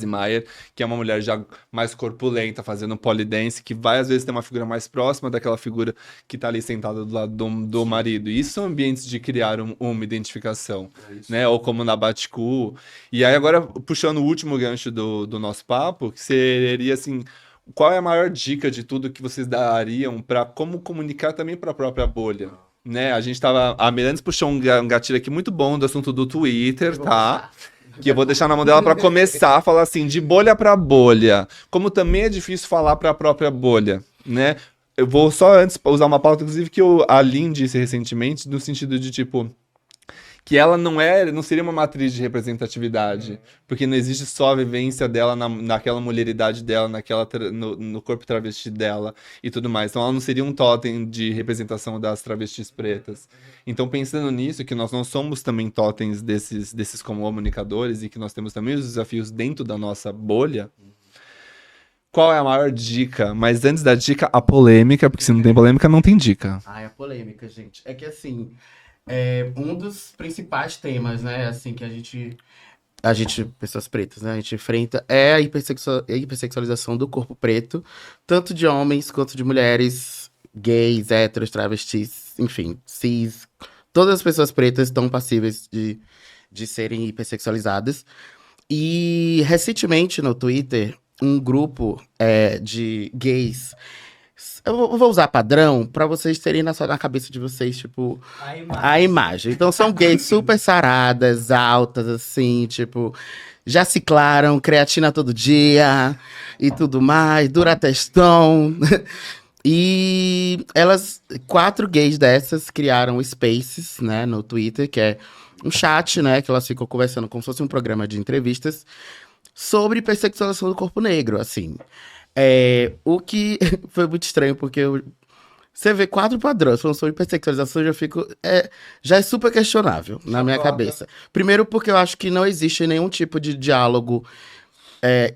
Maier, que é uma mulher já mais corpulenta, fazendo polidense, que vai às vezes ter uma figura mais próxima daquela figura que tá ali sentada do lado do marido. E isso são ambientes de criar uma identificação, né? Ou como na Baticu. E aí agora, puxando o último gancho do nosso papo, que seria assim, qual é a maior dica de tudo que vocês dariam para como comunicar também para a própria bolha? Né? A Mirandes puxou um gatilho aqui muito bom do assunto do Twitter, tá? Que eu vou deixar na mão dela para começar a falar assim, de bolha para bolha. Como também é difícil falar para a própria bolha, né? Eu vou só antes usar uma pauta, inclusive, que a Lin disse recentemente, no sentido de, tipo, que ela não seria uma matriz de representatividade, porque não existe só a vivência dela naquela mulheridade dela, no corpo travesti dela e tudo mais. Então ela não seria um totem de representação das travestis pretas. Então, pensando nisso, que nós não somos também totens desses comunicadores e que nós temos também os desafios dentro da nossa bolha, qual é a maior dica? Mas antes da dica, a polêmica, porque se não tem polêmica, não tem dica. A polêmica, gente. É que assim, um dos principais temas, né, assim, que a gente, pessoas pretas, né, a gente enfrenta é a hipersexualização do corpo preto, tanto de homens quanto de mulheres, gays, héteros, travestis, enfim, cis. Todas as pessoas pretas estão passíveis de serem hipersexualizadas. E recentemente no Twitter, um grupo de gays Eu vou usar padrão pra vocês terem na cabeça de vocês, tipo, a imagem. Então são gays super saradas, altas, assim, tipo, já ciclaram, creatina todo dia e tudo mais, Durateston. E elas, 4 gays dessas, criaram o Spaces, né, no Twitter, que é um chat, né, que elas ficam conversando como se fosse um programa de entrevistas sobre hipersexualização do corpo negro, assim. O que foi muito estranho, porque você vê 4 padrões falando sobre hipersexualização, eu já fico. Já é super questionável na minha cabeça. Primeiro, porque eu acho que não existe nenhum tipo de diálogo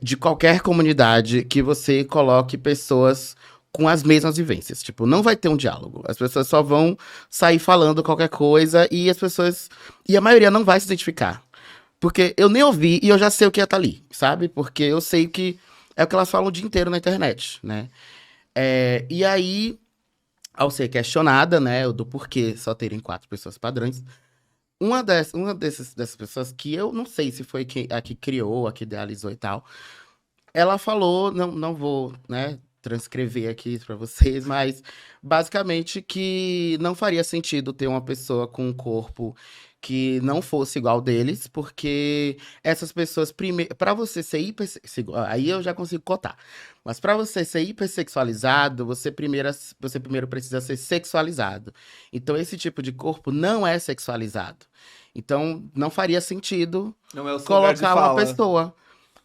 de qualquer comunidade que você coloque pessoas com as mesmas vivências. Tipo, não vai ter um diálogo. As pessoas só vão sair falando qualquer coisa e as pessoas. E a maioria não vai se identificar. Porque eu nem ouvi e eu já sei o que ia estar ali, sabe? Porque eu sei que é o que elas falam o dia inteiro na internet, né? E aí, ao ser questionada, né, do porquê só terem 4 pessoas padrões, dessas pessoas, que eu não sei se foi a que criou, a que idealizou e tal, ela falou, não vou, né, transcrever aqui pra vocês, mas basicamente que não faria sentido ter uma pessoa com um corpo que não fosse igual deles, porque essas pessoas, primeiro, para você ser hipersexual, aí eu já consigo cotar. Mas para você ser hipersexualizado, você primeiro precisa ser sexualizado. Então esse tipo de corpo não é sexualizado. Então não faria sentido Não é o seu lugar de colocar uma fala. pessoa.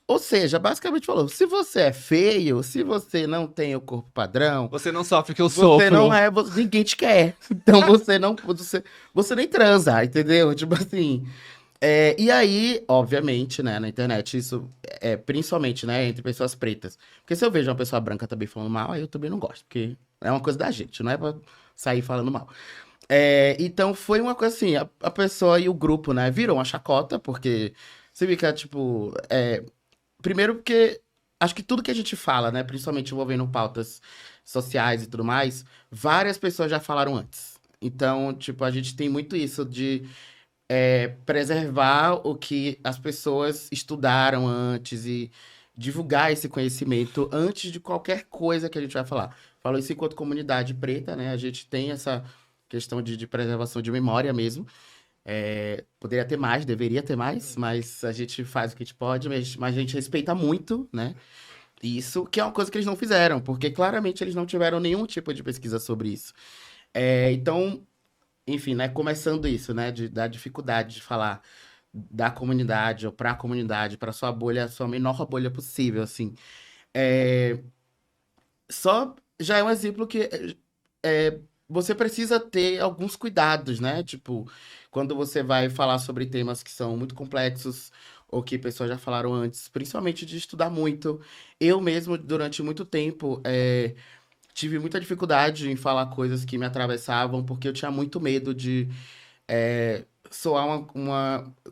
Ou seja, basicamente falou, se você é feio, se você não tem o corpo padrão, Você não sofre que eu você sofro. não é, ninguém te quer. Então você nem transa, entendeu? Tipo assim. E aí, obviamente, né, na internet, isso principalmente, né, entre pessoas pretas. Porque se eu vejo uma pessoa branca também falando mal, aí eu também não gosto, porque é uma coisa da gente, não é pra sair falando mal. Então foi uma coisa assim, a pessoa e o grupo, né, viram uma chacota, porque você fica, tipo, primeiro porque acho que tudo que a gente fala, né, principalmente envolvendo pautas sociais e tudo mais, várias pessoas já falaram antes. Então, tipo, a gente tem muito isso de preservar o que as pessoas estudaram antes e divulgar esse conhecimento antes de qualquer coisa que a gente vai falar. Falo isso enquanto comunidade preta, né? A gente tem essa questão de preservação de memória mesmo. Poderia ter mais, deveria ter mais, mas a gente faz o que a gente pode, mas a gente respeita muito, né? Isso que é uma coisa que eles não fizeram, porque claramente eles não tiveram nenhum tipo de pesquisa sobre isso. Então, enfim, né, começando isso, né, da dificuldade de falar da comunidade ou para a comunidade, para sua bolha, a sua menor bolha possível, assim. É, Só já é um exemplo que você precisa ter alguns cuidados, né? Tipo, quando você vai falar sobre temas que são muito complexos ou que pessoas já falaram antes, principalmente de estudar muito. Eu mesmo, durante muito tempo, tive muita dificuldade em falar coisas que me atravessavam, porque eu tinha muito medo de soar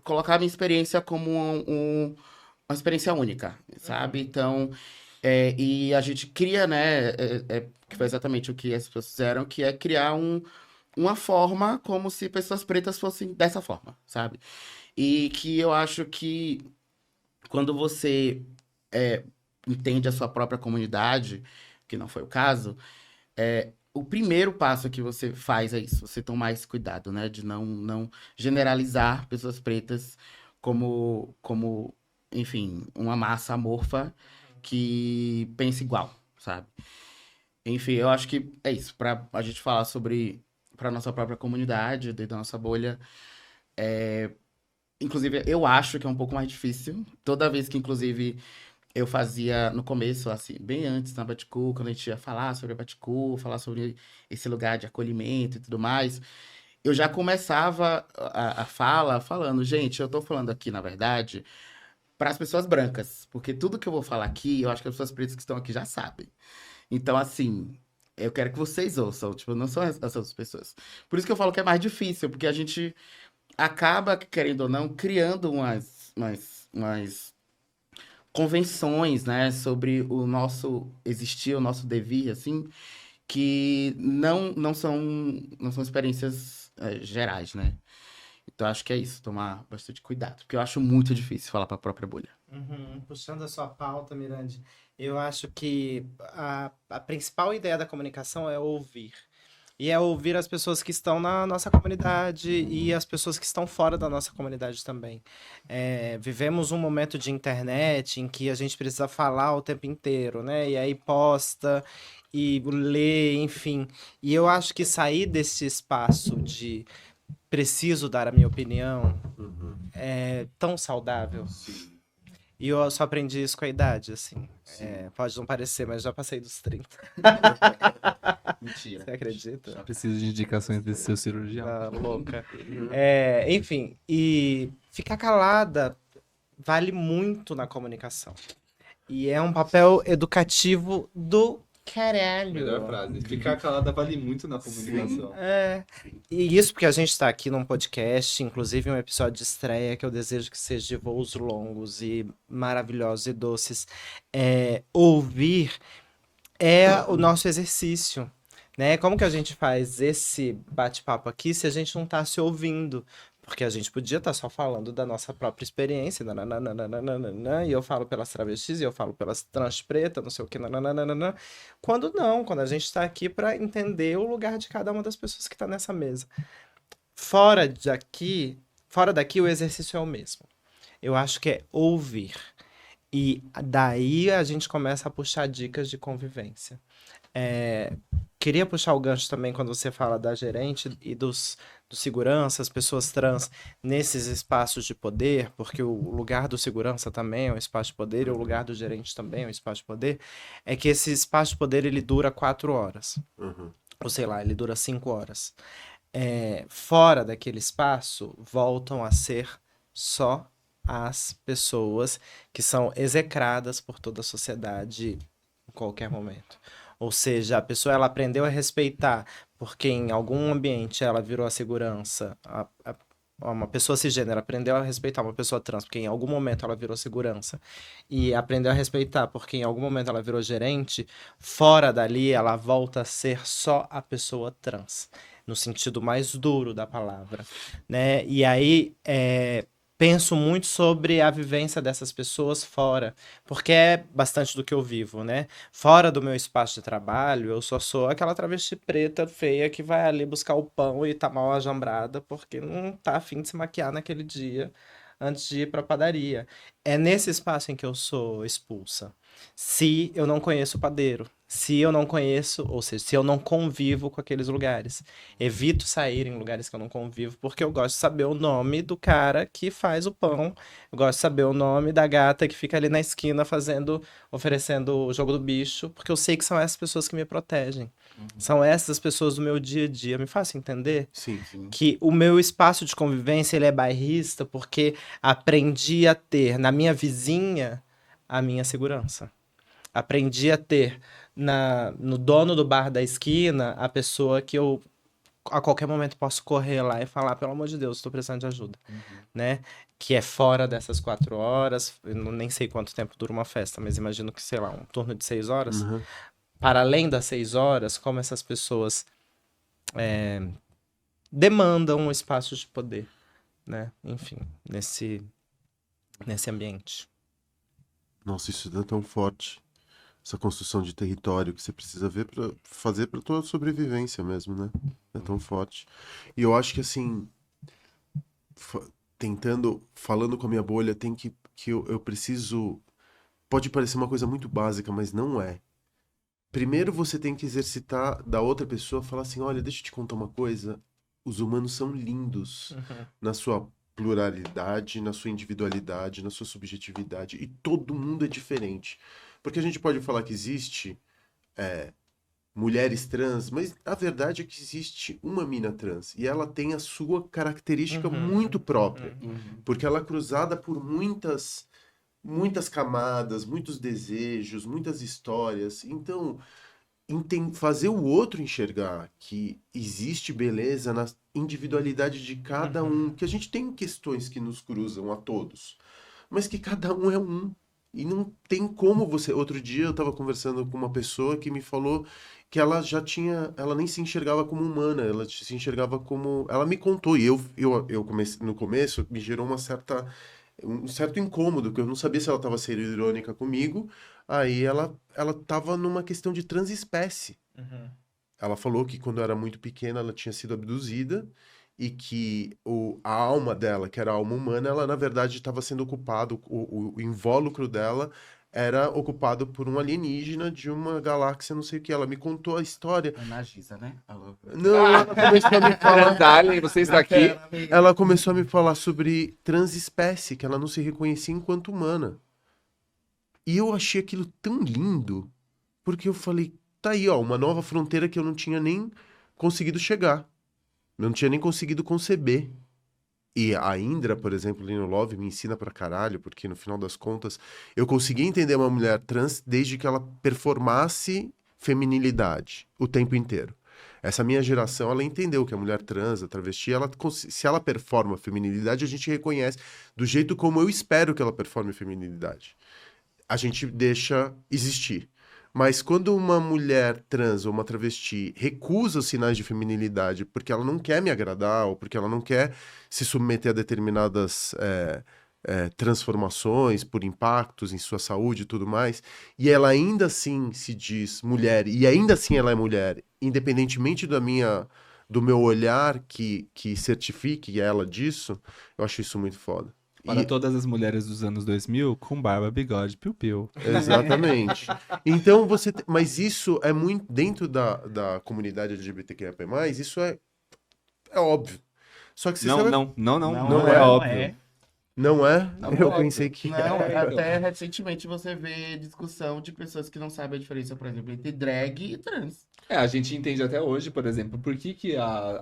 colocar a minha experiência como uma experiência única, sabe? Então, e a gente cria, né? Que foi exatamente o que as pessoas fizeram, que é criar uma forma como se pessoas pretas fossem dessa forma, sabe? E que eu acho que quando você entende a sua própria comunidade, que não foi o caso, o primeiro passo que você faz é isso, você tomar esse cuidado, né? De não generalizar pessoas pretas como, enfim, uma massa amorfa que pensa igual, sabe? Enfim, eu acho que é isso. Para a gente falar sobre para nossa própria comunidade, dentro da nossa bolha. Inclusive, eu acho que é um pouco mais difícil. Toda vez que, inclusive, eu fazia no começo, assim, bem antes na Baticu, quando a gente ia falar sobre a Baticu, falar sobre esse lugar de acolhimento e tudo mais, eu já começava a fala falando, gente, eu tô falando aqui, na verdade, para as pessoas brancas, porque tudo que eu vou falar aqui, eu acho que as pessoas pretas que estão aqui já sabem. Então, assim, eu quero que vocês ouçam, tipo, não são essas outras pessoas. Por isso que eu falo que é mais difícil, porque a gente acaba, querendo ou não, criando umas convenções, né, sobre o nosso existir, o nosso devir, assim, que não são experiências gerais, né? Então acho que é isso, tomar bastante cuidado, porque eu acho muito difícil falar para a própria bolha. Puxando a sua pauta, Mirande, eu acho que a principal ideia da comunicação é ouvir. E é ouvir as pessoas que estão na nossa comunidade e as pessoas que estão fora da nossa comunidade também. Vivemos um momento de internet em que a gente precisa falar o tempo inteiro, né? E aí posta e lê, enfim. E eu acho que sair desse espaço de preciso dar a minha opinião é tão saudável. E eu só aprendi isso com a idade, assim. Pode não parecer, mas já passei dos 30. Mentira. Você acredita? Preciso de indicações desse seu cirurgião. Ah, louca. Enfim, e ficar calada vale muito na comunicação. E é um papel educativo do caralho. Melhor frase. Ficar calada vale muito na comunicação. E isso porque a gente está aqui num podcast, inclusive um episódio de estreia que eu desejo que seja de voos longos e maravilhosos e doces. Ouvir é o nosso exercício, né? Como que a gente faz esse bate-papo aqui se a gente não tá se ouvindo? Porque a gente podia estar só falando da nossa própria experiência, nananana, e eu falo pelas travestis, e eu falo pelas trans pretas, não sei o que, nananana. Quando não, quando a gente está aqui para entender o lugar de cada uma das pessoas que está nessa mesa. Fora daqui, o exercício é o mesmo. Eu acho que é ouvir. E daí a gente começa a puxar dicas de convivência. Queria puxar o gancho também quando você fala da gerente e dos seguranças, pessoas trans nesses espaços de poder, porque o lugar do segurança também é um espaço de poder e o lugar do gerente também é um espaço de poder, é que esse espaço de poder ele dura 4 horas. Ou sei lá, ele dura 5 horas. Fora daquele espaço, voltam a ser só as pessoas que são execradas por toda a sociedade em qualquer momento. Ou seja, a pessoa ela aprendeu a respeitar porque em algum ambiente ela virou a segurança. Uma pessoa cisgênera aprendeu a respeitar uma pessoa trans porque em algum momento ela virou segurança. E aprendeu a respeitar porque em algum momento ela virou gerente. Fora dali, ela volta a ser só a pessoa trans. No sentido mais duro da palavra, né? E aí, penso muito sobre a vivência dessas pessoas fora, porque é bastante do que eu vivo, né? Fora do meu espaço de trabalho, eu só sou aquela travesti preta feia que vai ali buscar o pão e tá mal ajambrada porque não tá afim de se maquiar naquele dia antes de ir pra padaria. É nesse espaço em que eu sou expulsa. Se eu não conheço o padeiro, se eu não conheço, ou seja, se eu não convivo com aqueles lugares. Evito sair em lugares que eu não convivo, porque eu gosto de saber o nome do cara que faz o pão. Eu gosto de saber o nome da gata que fica ali na esquina oferecendo o jogo do bicho, porque eu sei que são essas pessoas que me protegem. São essas pessoas do meu dia a dia. Me faço entender? Sim. Que o meu espaço de convivência ele é bairrista porque aprendi a ter na minha vizinha a minha segurança. Aprendi a ter no dono do bar da esquina a pessoa que eu a qualquer momento posso correr lá e falar, pelo amor de Deus, estou precisando de ajuda, né? Que é fora dessas 4 horas, eu nem sei quanto tempo dura uma festa, mas imagino que, sei lá, um turno de 6 horas. Para além das 6 horas, como essas pessoas demandam um espaço de poder, né? Enfim, nesse ambiente. Nossa, isso é tão forte. Essa construção de território que você precisa ver para fazer para tua sobrevivência mesmo, né? É tão forte. E eu acho que assim, falando com a minha bolha, tem que eu preciso. Pode parecer uma coisa muito básica, mas não é. Primeiro você tem que exercitar da outra pessoa, falar assim, olha, deixa eu te contar uma coisa. Os humanos são lindos na sua pluralidade, na sua individualidade, na sua subjetividade. E todo mundo é diferente. Porque a gente pode falar que existe mulheres trans, mas a verdade é que existe uma mina trans. E ela tem a sua característica muito própria. Porque ela é cruzada por muitas camadas, muitos desejos, muitas histórias. Então, fazer o outro enxergar que existe beleza na individualidade de cada um. Que a gente tem questões que nos cruzam a todos. Mas que cada um é um. E não tem como você... Outro dia eu estava conversando com uma pessoa que me falou que ela já tinha... Ela nem se enxergava como humana, ela se enxergava como... Ela me contou, e eu comecei, no começo me gerou uma certa um certo incômodo, que eu não sabia se ela estava sendo irônica comigo. Aí ela estava numa questão de transespécie. Uhum. Ela falou que quando era muito pequena ela tinha sido abduzida e que a alma dela, que era a alma humana, ela na verdade estava sendo ocupado, o invólucro dela era ocupado por um alienígena de uma galáxia, não sei o que. Ela me contou a história. Ana Gisa, né? Alô. Não, ela começou a me falar. Dali, você está aqui? Ela começou a me falar sobre transespécie, que ela não se reconhecia enquanto humana. E eu achei aquilo tão lindo, porque eu falei, tá aí, ó, uma nova fronteira que eu não tinha nem conseguido chegar. Eu não tinha nem conseguido conceber. E a Indra, por exemplo, ali no Love, me ensina pra caralho, porque no final das contas, eu consegui entender uma mulher trans desde que ela performasse feminilidade o tempo inteiro. Essa minha geração, ela entendeu que a mulher trans, a travesti, se ela performa feminilidade, a gente reconhece do jeito como eu espero que ela performe feminilidade. A gente deixa existir. Mas quando uma mulher trans ou uma travesti recusa os sinais de feminilidade porque ela não quer me agradar ou porque ela não quer se submeter a determinadas transformações por impactos em sua saúde e tudo mais, e ela ainda assim se diz mulher, e ainda assim ela é mulher, independentemente do meu olhar que certifique ela disso, eu acho isso muito foda. Para todas as mulheres dos anos 2000, com barba, bigode, piu-piu. Exatamente. Então mas isso é muito dentro da comunidade LGBTQIA+, isso é óbvio. Só que você sabe... Não é óbvio. Não é? Não Eu é. pensei que Não, até recentemente você vê discussão de pessoas que não sabem a diferença, por exemplo, entre drag e trans. A gente entende até hoje, por exemplo, por que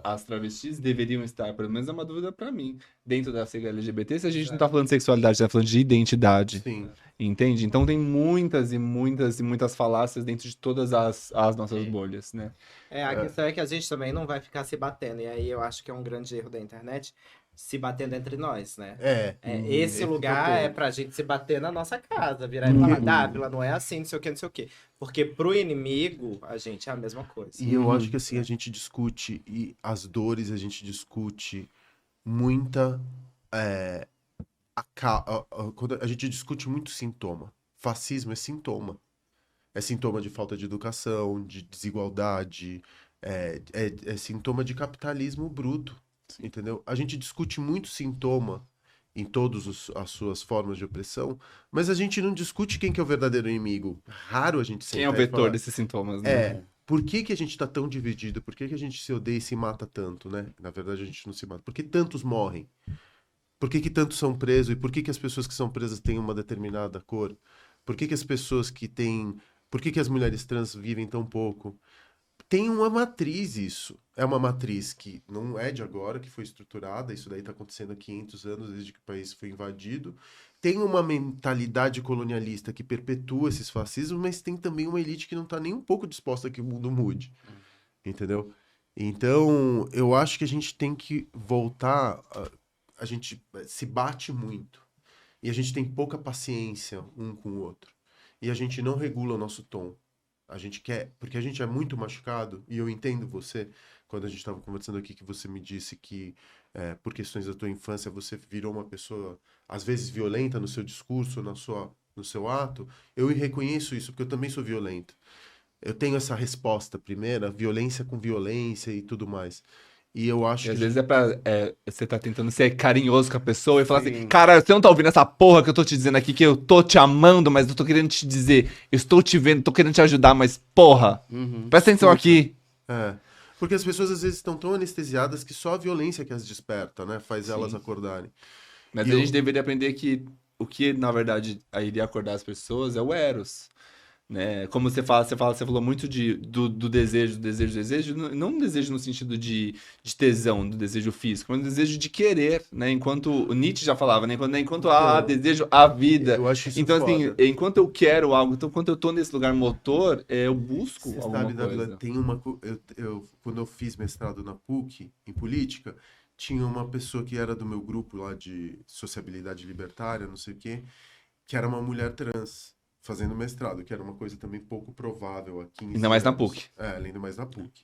as travestis deveriam estar, pelo menos é uma dúvida pra mim, dentro da sigla LGBT, se a gente não tá falando de sexualidade, tá falando de identidade. sim. Entende? Então tem muitas e muitas e muitas falácias dentro de todas as nossas bolhas, né? A questão é que a gente também não vai ficar se batendo. E aí eu acho que é um grande erro da internet se batendo entre nós, né? Esse lugar é pra gente se bater na nossa casa, virar e falar, Dávila, não é assim, não sei o que, não sei o que. Porque pro inimigo, a gente é a mesma coisa. E eu acho que assim, a gente discute e as dores, a gente discute muita. Quando a gente discute muito sintoma. Fascismo é sintoma. É sintoma de falta de educação, de desigualdade, é sintoma de capitalismo bruto. Entendeu? A gente discute muito sintoma em todas as suas formas de opressão, mas a gente não discute quem que é o verdadeiro inimigo. Raro a gente Quem é o sentar e vetor falar, desses sintomas, né? por que a gente tá tão dividido? Por que a gente se odeia e se mata tanto, né? Na verdade, a gente não se mata. Por que tantos morrem? Por que tantos são presos? E por que as pessoas que são presas têm uma determinada cor? Por que as pessoas que têm... Por que as mulheres trans vivem tão pouco? Tem uma matriz isso. É uma matriz que não é de agora, que foi estruturada. Isso daí está acontecendo há 500 anos, desde que o país foi invadido. Tem uma mentalidade colonialista que perpetua esses fascismos, mas tem também uma elite que não está nem um pouco disposta a que o mundo mude. Entendeu? Então, eu acho que a gente tem que voltar... A gente se bate muito. E a gente tem pouca paciência um com o outro. E a gente não regula o nosso tom. A gente quer, porque a gente é muito machucado, e eu entendo você, quando a gente estava conversando aqui, que você me disse que, por questões da tua infância, você virou uma pessoa, às vezes, violenta no seu discurso, no seu ato. Eu reconheço isso, porque eu também sou violento. Eu tenho essa resposta primeira, violência com violência e tudo mais. E eu acho E às que... vezes você tá tentando ser carinhoso com a pessoa e falar assim, cara, você não tá ouvindo essa porra que eu tô te dizendo aqui, que eu tô te amando, mas eu tô querendo te dizer, eu estou te vendo, tô querendo te ajudar, mas porra, presta atenção aqui. Porque as pessoas às vezes estão tão anestesiadas que só a violência que as desperta, né? Faz elas acordarem. Mas a gente deveria aprender que o que, na verdade, iria acordar as pessoas é o Eros. Né? Como você falou muito do desejo, não um desejo no sentido de tesão, do desejo físico, mas um desejo de querer, né? Enquanto o Nietzsche já falava, né? Enquanto há desejo, há vida. Eu acho isso então, foda. assim, enquanto eu quero algo, então, enquanto eu tô nesse lugar motor, eu busco Você alguma sabe, coisa. Dávila, tem quando eu fiz mestrado na PUC, em política, tinha uma pessoa que era do meu grupo lá de sociabilidade libertária, não sei o quê, que era uma mulher trans, fazendo mestrado, que era uma coisa também pouco provável há 15 Ainda mais na anos. PUC. Ainda mais na PUC.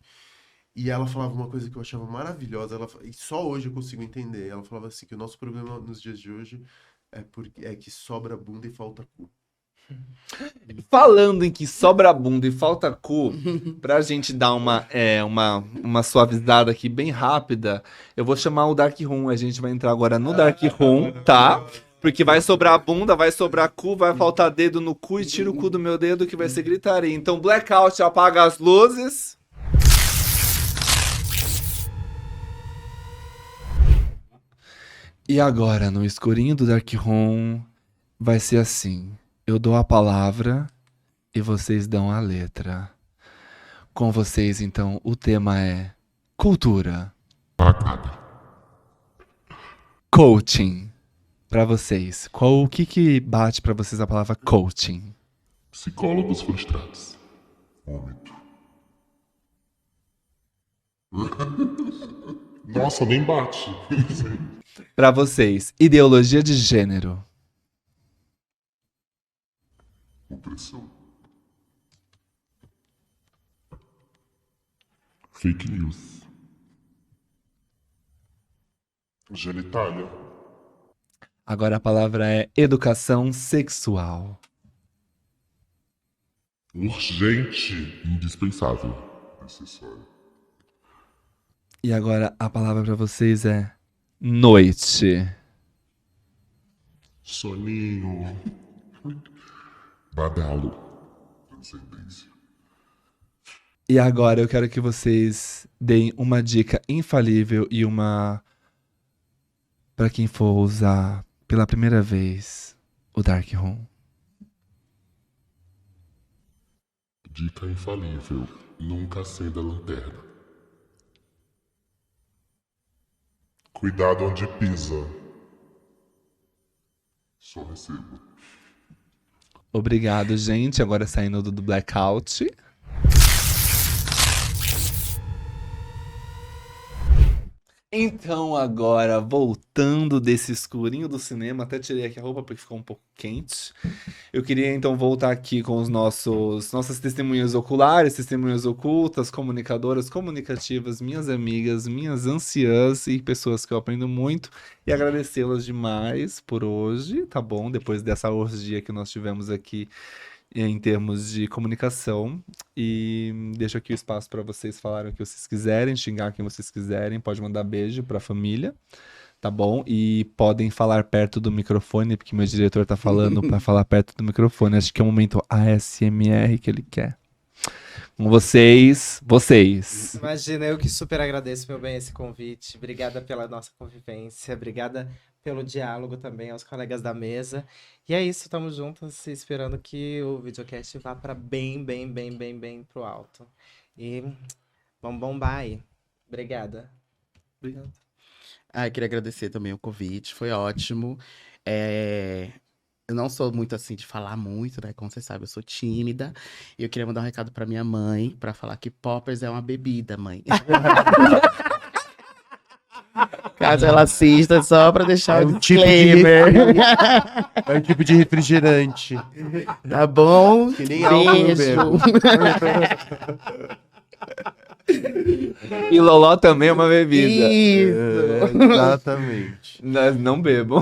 E ela falava uma coisa que eu achava maravilhosa, e só hoje eu consigo entender. Ela falava assim, que o nosso problema nos dias de hoje é que sobra bunda e falta cu. Falando em que sobra bunda e falta cu, pra gente dar uma suavizada aqui bem rápida, eu vou chamar o Dark Room. A gente vai entrar agora no Dark Room, tá? Porque vai sobrar bunda, vai sobrar cu, vai faltar dedo no cu e tira o cu do meu dedo que vai ser gritaria. Então, blackout, apaga as luzes. E agora, no escurinho do Dark Room, vai ser assim. Eu dou a palavra e vocês dão a letra. Com vocês, então, o tema é cultura. Coaching. Pra vocês, o que bate pra vocês a palavra coaching? Psicólogos frustrados. Vômito. Nossa, nem bate. Pra vocês, ideologia de gênero. Opressão. Fake news. Genitália. Agora a palavra é educação sexual. Urgente. Indispensável. Necessário. E agora a palavra pra vocês é noite. Soninho. Badalo. Transcendência. E agora eu quero que vocês deem uma dica infalível e uma pra quem for usar pela primeira vez o Dark Room. Dica infalível. Nunca acenda a lanterna. Cuidado onde pisa. Só recebo. Obrigado, gente. Agora saindo do blackout. Então agora, voltando desse escurinho do cinema, até tirei aqui a roupa porque ficou um pouco quente. Eu queria então voltar aqui com os nossas testemunhas oculares, testemunhas ocultas, comunicadoras, comunicativas, minhas amigas, minhas anciãs e pessoas que eu aprendo muito, e agradecê-las demais por hoje, tá bom? Depois dessa orgia que nós tivemos aqui em termos de comunicação. E deixo aqui o espaço para vocês falarem o que vocês quiserem, xingar quem vocês quiserem, pode mandar beijo para a família, tá bom? E podem falar perto do microfone, porque meu diretor tá falando para falar perto do microfone. Acho que é um momento ASMR que ele quer. Com vocês. Imagina, eu que super agradeço, meu bem, esse convite. Obrigada pela nossa convivência, obrigada pelo diálogo também aos colegas da mesa. E é isso, estamos juntos esperando que o videocast vá para bem pro alto. E vamos bombar aí. Obrigada. Obrigado. Queria agradecer também o convite, foi ótimo. Eu não sou muito assim de falar muito, né? Como você sabe, eu sou tímida. E eu queria mandar um recado pra minha mãe, pra falar que Poppers é uma bebida, mãe. Caso ela assista, só pra deixar o disclaimer. É um tipo de refrigerante. Tá bom? Que nem álcool eu bebo. E Loló também é uma bebida. Isso. Exatamente. Nós não bebam.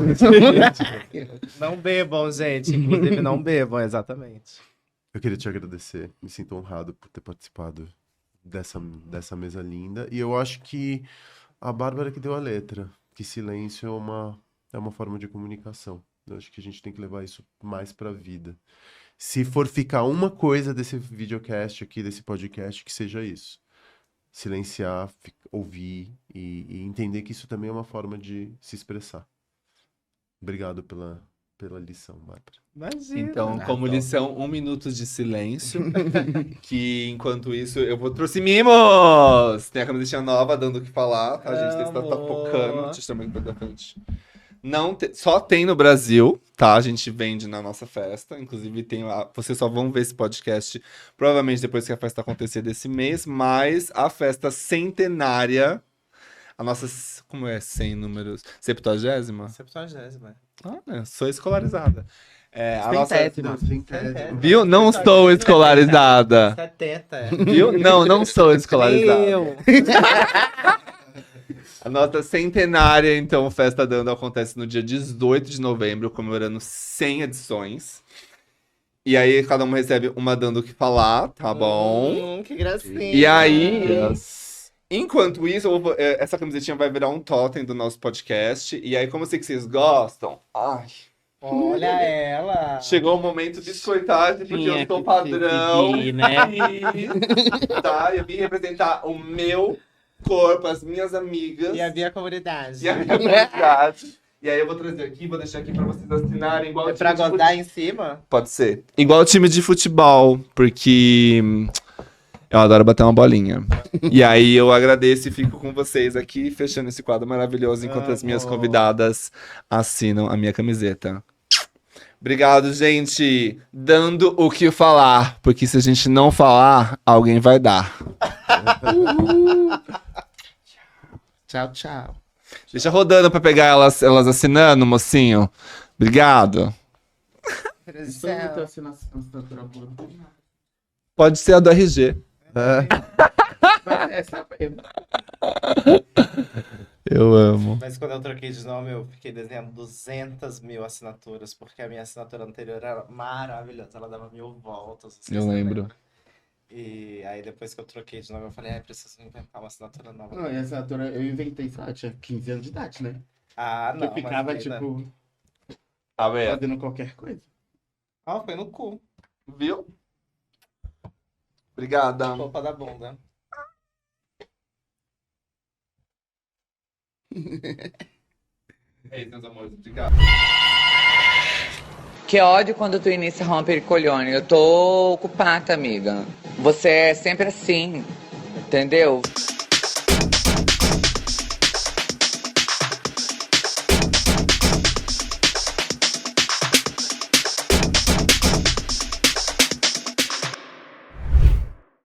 Não bebam, gente. Inclusive, não bebam, exatamente. Eu queria te agradecer. Me sinto honrado por ter participado dessa mesa linda. E eu acho que a Bárbara que deu a letra. Que silêncio é uma forma de comunicação. Eu acho que a gente tem que levar isso mais pra vida. Se for ficar uma coisa desse videocast aqui, desse podcast, que seja isso. Silenciar, ouvir e entender que isso também é uma forma de se expressar. Obrigado pela lição, Bárbara. Imagina. Então, como lição, 1 minuto de silêncio. Que enquanto isso eu vou trouxe mimos! Tem a camisetinha nova dando o que falar, tá? A gente tá focando. Te chamando pra frente. Só tem no Brasil, tá? A gente vende na nossa festa. Inclusive, vocês só vão ver esse podcast provavelmente depois que a festa acontecer desse mês. Mas a festa centenária, a nossa, como é 100 números? 70ª? 70ª. Olha, sou escolarizada. A nossa... Centésima. Viu? Não estou escolarizada. 70. Viu? Não sou escolarizada. Eu. A nossa centenária, então, Festa Dando acontece no dia 18 de novembro, comemorando 100 edições. E aí, cada um recebe uma dando o que falar, tá bom? Que gracinha. E aí, enquanto isso, essa camisetinha vai virar um totem do nosso podcast. E aí, como eu sei que vocês gostam, Olha ela. chegou o momento de biscoitagem, porque eu Tinha sou que padrão. pedir, né? Tá? Eu vim representar o meu corpo, as minhas amigas. E a minha comunidade. E a minha comunidade. E aí eu vou trazer aqui, vou deixar aqui pra vocês assinarem igual É o pra time de gozar em cima? Pode ser. Igual o time de futebol, porque eu adoro bater uma bolinha. E aí eu agradeço e fico com vocês aqui, fechando esse quadro maravilhoso, enquanto as minhas convidadas assinam a minha camiseta. Obrigado, gente. Dando o que falar, porque se a gente não falar, alguém vai dar. Tchau, tchau. Deixa rodando pra pegar elas assinando, mocinho. Obrigado. Isso aí não tem assinatura pura. Pode ser a do RG. Essa mesmo. Eu amo. Mas quando eu troquei de nome, eu fiquei desenhando 200 mil assinaturas, porque a minha assinatura anterior era maravilhosa, ela dava 1000 voltas. não sei Eu se você lembro. lembra. E aí depois que eu troquei de nome, eu falei, preciso inventar uma assinatura nova. Não, e essa assinatura eu inventei, sei lá, tinha 15 anos de idade, né? Ah, não. Eu ficava, mas ainda- tipo, Tá vendo? fazendo qualquer coisa. Ah, foi no cu. Viu? Obrigada. Roupa da bunda. É isso, meus amores. Obrigado. Que ódio quando tu inicia romper colhone. Eu tô ocupada, amiga. Você é sempre assim, entendeu?